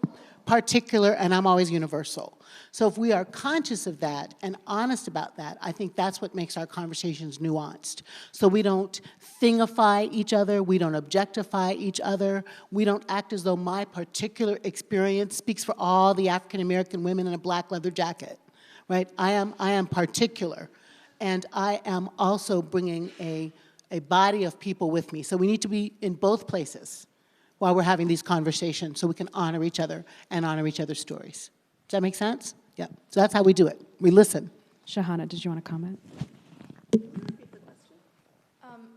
particular and I'm always universal. So if we are conscious of that and honest about that, I think that's what makes our conversations nuanced. So we don't thingify each other, we don't objectify each other, we don't act as though my particular experience speaks for all the African American women in a black leather jacket. Right? I am particular, and I am also bringing a body of people with me. So we need to be in both places while we're having these conversations so we can honor each other and honor each other's stories. Does that make sense? Yeah. So that's how we do it. We listen. Shahana, did you want to comment?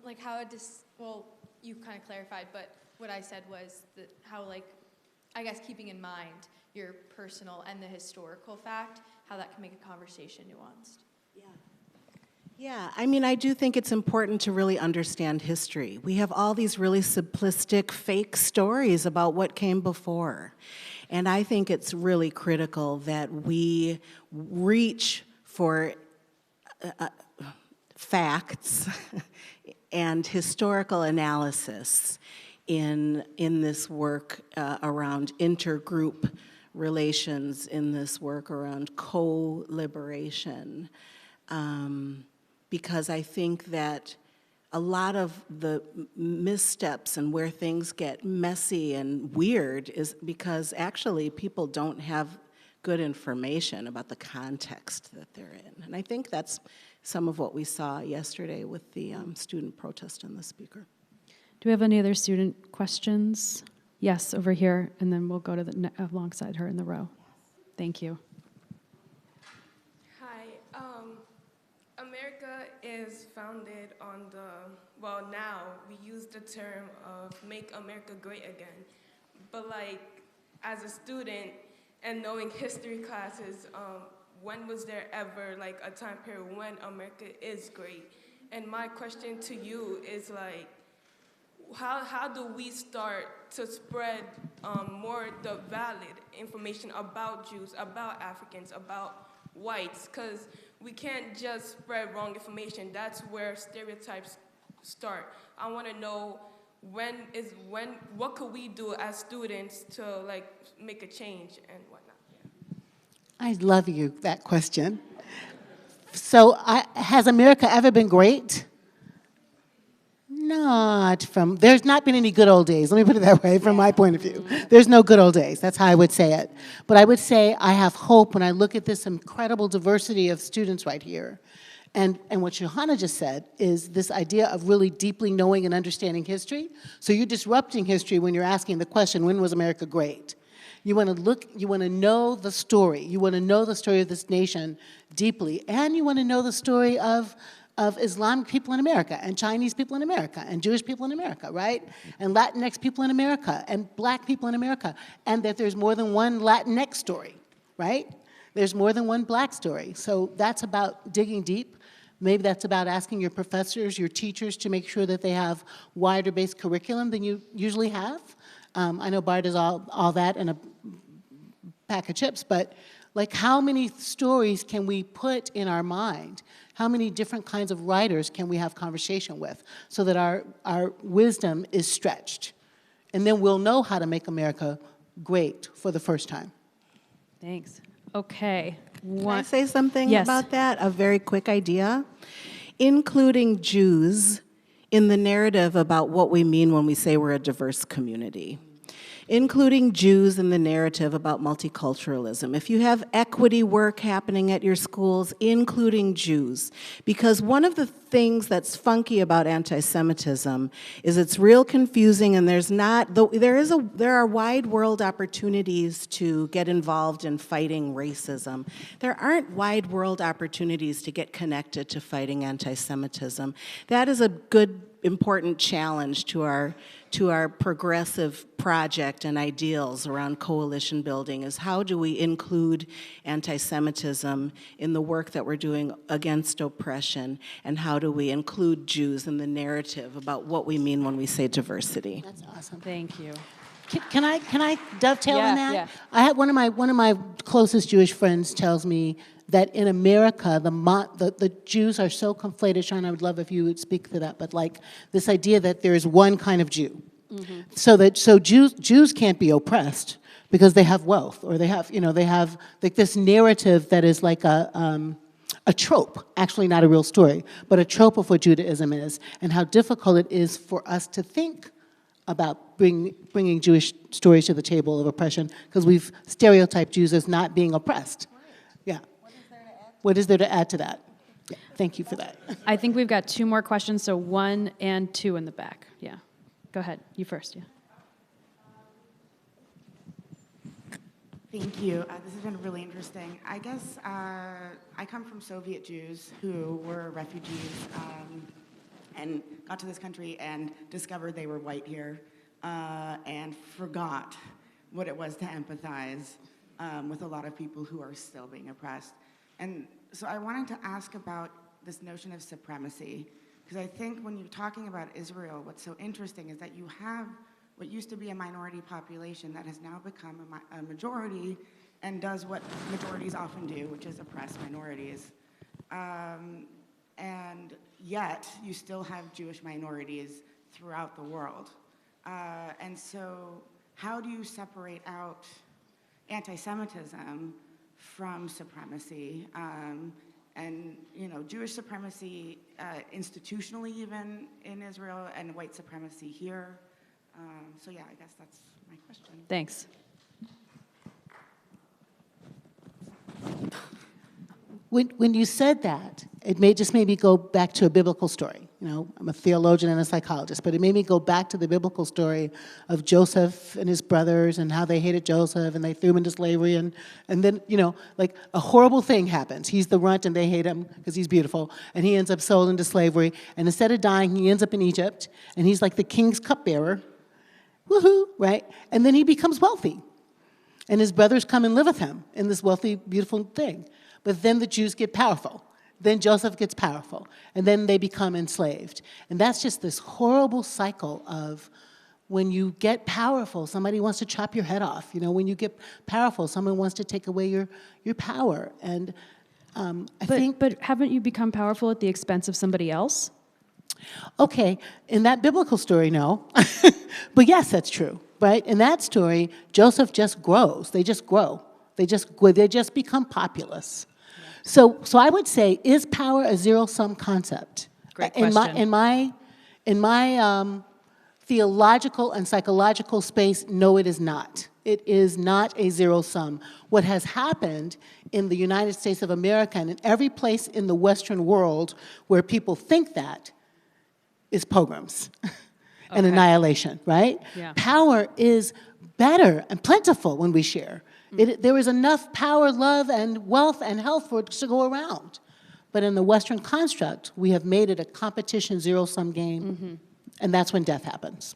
Like how it well, you kind of clarified, but what I said was that how, like, I guess keeping in mind your personal and the historical fact, how that can make a conversation nuanced. Yeah, I mean, I do think it's important to really understand history. We have all these really simplistic, fake stories about what came before. And I think it's really critical that we reach for facts and historical analysis in this work around intergroup relations, in this work around co-liberation. Because I think that a lot of the missteps and where things get messy and weird is because actually people don't have good information about the context that they're in. And I think that's some of what we saw yesterday with the student protest and the speaker. Do we have any other student questions? Yes, over here, and then we'll go to the alongside her in the row. Thank you. America is founded on well, now we use the term of make America great again. But like, as a student and knowing history classes, when was there ever like a time period when America is great? And my question to you is like, how do we start to spread more the valid information about Jews, about Africans, about whites? Because we can't just spread wrong information. That's where stereotypes start. I want to know what could we do as students to like make a change and whatnot. Yeah. I love that question. So has America ever been great? There's not been any good old days. Let me put it that way from my point of view. There's no good old days. That's how I would say it. But I would say I have hope when I look at this incredible diversity of students right here. And what Johanna just said is this idea of really deeply knowing and understanding history. So you're disrupting history when you're asking the question, when was America great? You want to know the story. You want to know the story of this nation deeply, and you want to know the story of Islamic people in America, and Chinese people in America, and Jewish people in America, right? And Latinx people in America, and black people in America, and that there's more than one Latinx story, right? There's more than one black story. So that's about digging deep. Maybe that's about asking your professors, your teachers, to make sure that they have wider-based curriculum than you usually have. I know Bart does all that in a pack of chips, but like, how many stories can we put in our mind? How many different kinds of writers can we have conversation with so that our wisdom is stretched? And then we'll know how to make America great for the first time. Thanks. Okay. Can I say something Yes. about that? A very quick idea. Including Jews in the narrative about what we mean when we say we're a diverse community. Including Jews in the narrative about multiculturalism. If you have equity work happening at your schools, including Jews. Because one of the things that's funky about anti-Semitism is it's real confusing, and there are wide world opportunities to get involved in fighting racism. There aren't wide world opportunities to get connected to fighting anti-Semitism. That is a good, important challenge to our progressive project and ideals around coalition building, is how do we include anti-Semitism in the work that we're doing against oppression, and how do we include Jews in the narrative about what we mean when we say diversity. That's awesome. Thank you. Can I dovetail Yeah, on that? yeah. I had one of my closest Jewish friends tells me that in America the Jews are so conflated. Sean, I would love if you would speak to that. But like this idea that there is one kind of Jew, so Jews can't be oppressed because they have wealth, or they have like this narrative that is like a trope, actually not a real story, but a trope of what Judaism is, and how difficult it is for us to think about bringing Jewish stories to the table of oppression, because we've stereotyped Jews as not being oppressed. Yeah. What is there to add to that? Yeah, thank you for that. I think we've got 2 more questions, so 1 and 2 in the back. Yeah. Go ahead. You first, yeah. Thank you. This has been really interesting. I guess I come from Soviet Jews who were refugees and got to this country and discovered they were white here and forgot what it was to empathize with a lot of people who are still being oppressed. And so I wanted to ask about this notion of supremacy, because I think when you're talking about Israel, what's so interesting is that you have what used to be a minority population that has now become a majority and does what majorities often do, which is oppress minorities. And yet, you still have Jewish minorities throughout the world. And so, how do you separate out anti-Semitism from supremacy? And Jewish supremacy institutionally even in Israel, and white supremacy here. So yeah, I guess that's my question. Thanks. When you said that, it made me go back to a biblical story. I'm a theologian and a psychologist, but it made me go back to the biblical story of Joseph and his brothers and how they hated Joseph and they threw him into slavery, and then, like a horrible thing happens. He's the runt and they hate him because he's beautiful, and he ends up sold into slavery, and instead of dying, he ends up in Egypt, and he's like the king's cupbearer. Woohoo, right? And then he becomes wealthy, and his brothers come and live with him in this wealthy, beautiful thing. But then the Jews get powerful. Then Joseph gets powerful, and then they become enslaved. And that's just this horrible cycle of when you get powerful, somebody wants to chop your head off. When you get powerful, someone wants to take away your power. And But haven't you become powerful at the expense of somebody else? Okay, in that biblical story, no. But yes, that's true, right? In that story, Joseph just grows. They just grow. They just become populous. So I would say, is power a zero-sum concept? Great question. In my theological and psychological space, no, it is not. It is not a zero-sum. What has happened in the United States of America and in every place in the Western world where people think that is pogroms and annihilation, right? Yeah. Power is better and plentiful when we share. There is enough power, love, and wealth and health for it to go around. But in the Western construct, we have made it a competition, zero-sum game, and that's when death happens.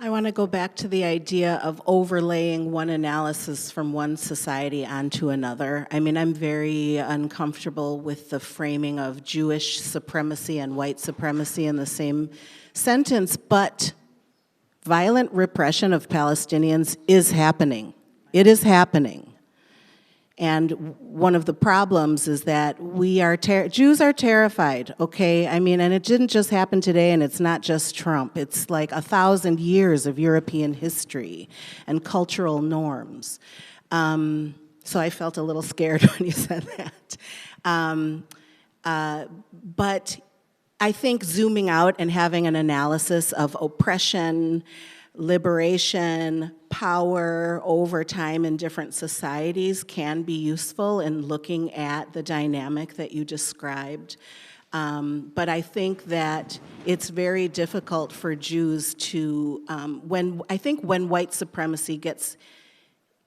I want to go back to the idea of overlaying one analysis from one society onto another. I mean, I'm very uncomfortable with the framing of Jewish supremacy and white supremacy in the same sentence, but violent repression of Palestinians is happening. It is happening. And one of the problems is that Jews are terrified, okay? I mean, and it didn't just happen today, and it's not just Trump. It's like 1,000 years of European history and cultural norms. So I felt a little scared when you said that. But I think zooming out and having an analysis of oppression, liberation, power over time in different societies can be useful in looking at the dynamic that you described. But I think that it's very difficult for Jews to, when white supremacy gets,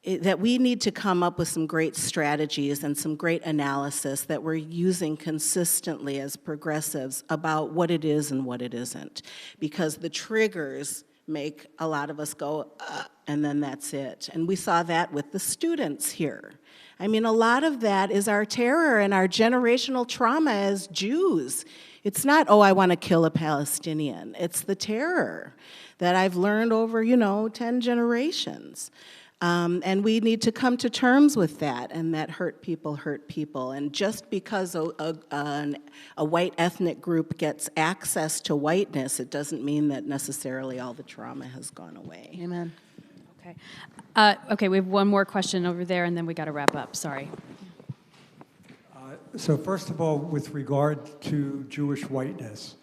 that we need to come up with some great strategies and some great analysis that we're using consistently as progressives about what it is and what it isn't. Because the triggers make a lot of us go, and then that's it. And we saw that with the students here. I mean, a lot of that is our terror and our generational trauma as Jews. It's not, oh, I want to kill a Palestinian. It's the terror that I've learned over, 10 generations. And we need to come to terms with that, and that hurt people. And just because a white ethnic group gets access to whiteness, it doesn't mean that necessarily all the trauma has gone away. Amen. Okay. Okay, we have one more question over there, and then we got to wrap up. Sorry. So first of all, with regard to Jewish whiteness,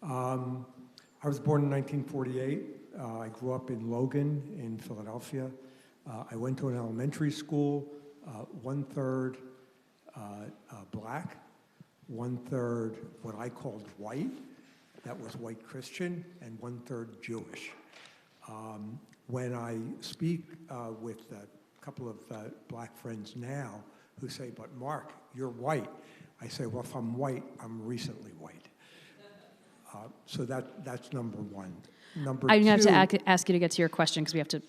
I was born in 1948. I grew up in Logan in Philadelphia. I went to an elementary school, 1/3 black, 1/3 what I called white, that was white Christian, and 1/3 Jewish. When I speak with a couple of black friends now who say, but Mark, you're white, I say, well, if I'm white, I'm recently white. So that's number one. Number two. I'm going to have to ask you to get to your question because we have to.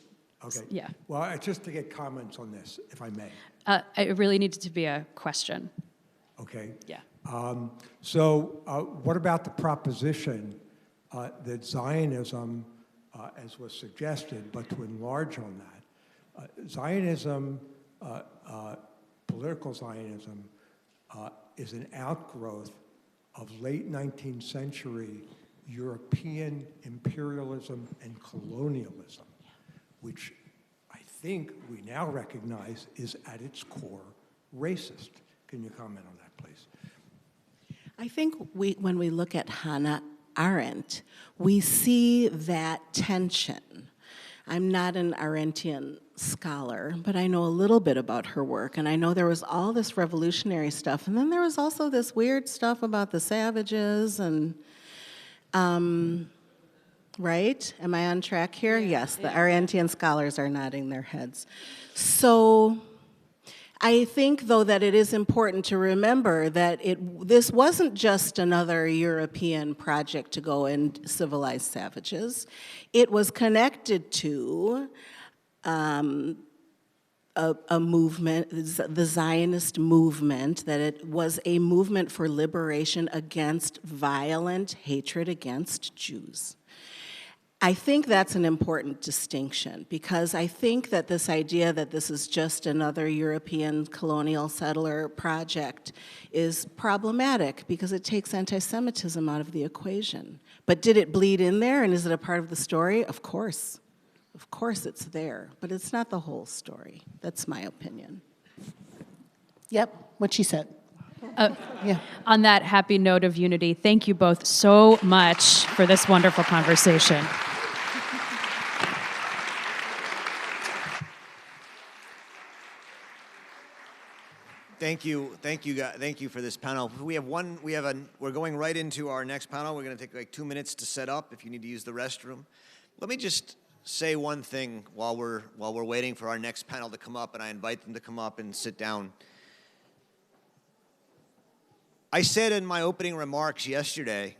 Okay. Yeah. Well, just to get comments on this, if I may. It really needed to be a question. Okay. Yeah. What about the proposition that Zionism, as was suggested, but to enlarge on that, Zionism, political Zionism, is an outgrowth of late 19th century European imperialism and colonialism, which I think we now recognize is at its core racist. Can you comment on that, please? I think when we look at Hannah Arendt, we see that tension. I'm not an Arendtian scholar, but I know a little bit about her work, and I know there was all this revolutionary stuff, and then there was also this weird stuff about the savages, and right? Am I on track here? Yes, the Arendtian scholars are nodding their heads. So I think, though, that it is important to remember that this wasn't just another European project to go and civilize savages. It was connected to a movement, the Zionist movement, that it was a movement for liberation against violent hatred against Jews. I think that's an important distinction, because I think that this idea that this is just another European colonial settler project is problematic because it takes anti-Semitism out of the equation. But did it bleed in there, and is it a part of the story? Of course. Of course it's there, but it's not the whole story. That's my opinion. Yep, what she said. Yeah. On that happy note of unity, thank you both so much for this wonderful conversation. Thank you, thank you for this panel. We're going right into our next panel. We're going to take like 2 minutes to set up if you need to use the restroom. Let me just say one thing while we're waiting for our next panel to come up, and I invite them to come up and sit down. I said in my opening remarks yesterday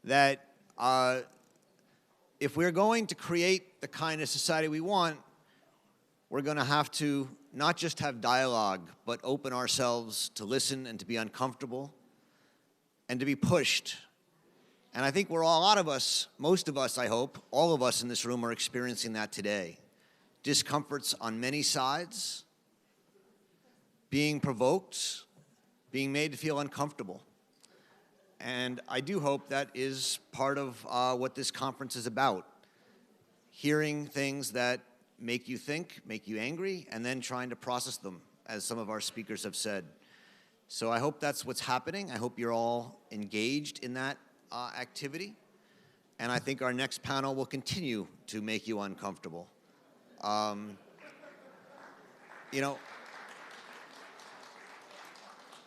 that if we're going to create the kind of society we want, we're going to have to not just have dialogue, but open ourselves to listen and to be uncomfortable and to be pushed. And I think a lot of us, most of us, I hope, all of us in this room are experiencing that today. Discomforts on many sides, being provoked, being made to feel uncomfortable. And I do hope that is part of what this conference is about. Hearing things that make you think, make you angry, and then trying to process them, as some of our speakers have said. So I hope that's what's happening. I hope you're all engaged in that activity. And I think our next panel will continue to make you uncomfortable. You know,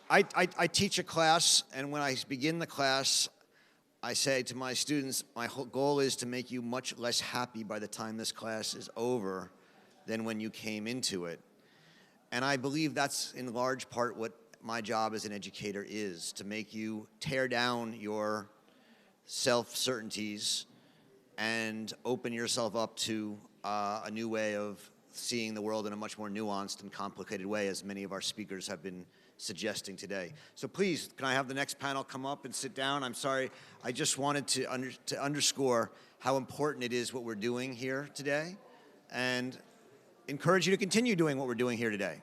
I teach a class, and when I begin the class, I say to my students, my whole goal is to make you much less happy by the time this class is over than when you came into it. And I believe that's in large part what my job as an educator is, to make you tear down your self-certainties and open yourself up to a new way of seeing the world in a much more nuanced and complicated way, as many of our speakers have been suggesting today. So please, can I have the next panel come up and sit down? I'm sorry, I just wanted to underscore how important it is what we're doing here today, and encourage you to continue doing what we're doing here today.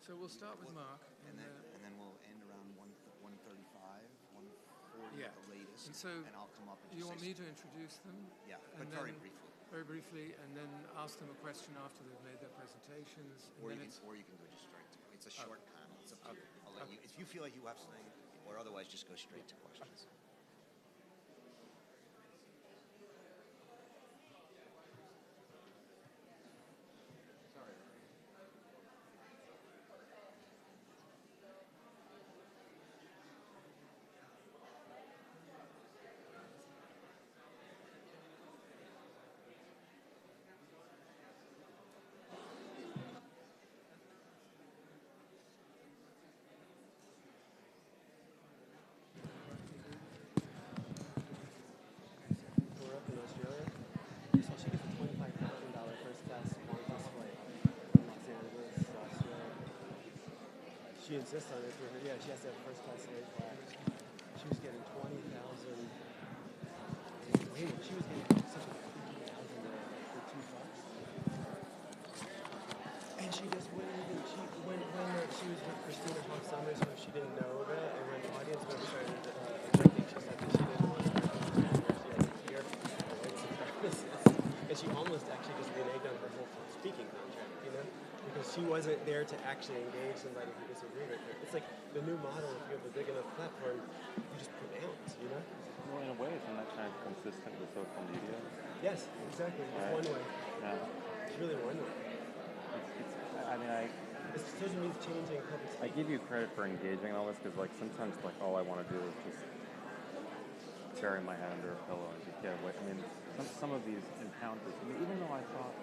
So we'll start with Mark. And then we'll end around 1:35, 1:40 Yeah. at the latest. And so and I'll come up and you just want say me to introduce them? Yeah, and but very then- briefly. Very briefly, and then ask them a question after they've made their presentations. And Or then you can go just straight to it. It's a short panel. It's up to you. I'll let you. If you feel like you have something, or otherwise, just go straight to questions. We're up in Australia. So she gets a $25,000 first class Qantas flight from Los Angeles to Australia. She insists on it for her. Yeah, she has to have first class late class. She was getting $20,000. She was getting such a $50,000 for $2. And she just wouldn't even. When she was with Christina Hoff Summers, who she didn't know that, and when the audience member started drinking, she said that she didn't want to she had this fear. And she almost actually just reneged on her whole speaking contract, you know? Because she wasn't there to actually engage somebody who disagreed with her. It's like the new model, if you have a big enough platform, you just pronounce, you know? Well, in a way, isn't that kind of consistent with social media? Yes, exactly. It's Right. one way. Yeah. It's really one way. It's social media changing public I speaking. give you credit for engaging in all this, because like sometimes like all I want to do is just bury my head under a pillow and just get away. I mean, some of these encounters, I mean, even though I thought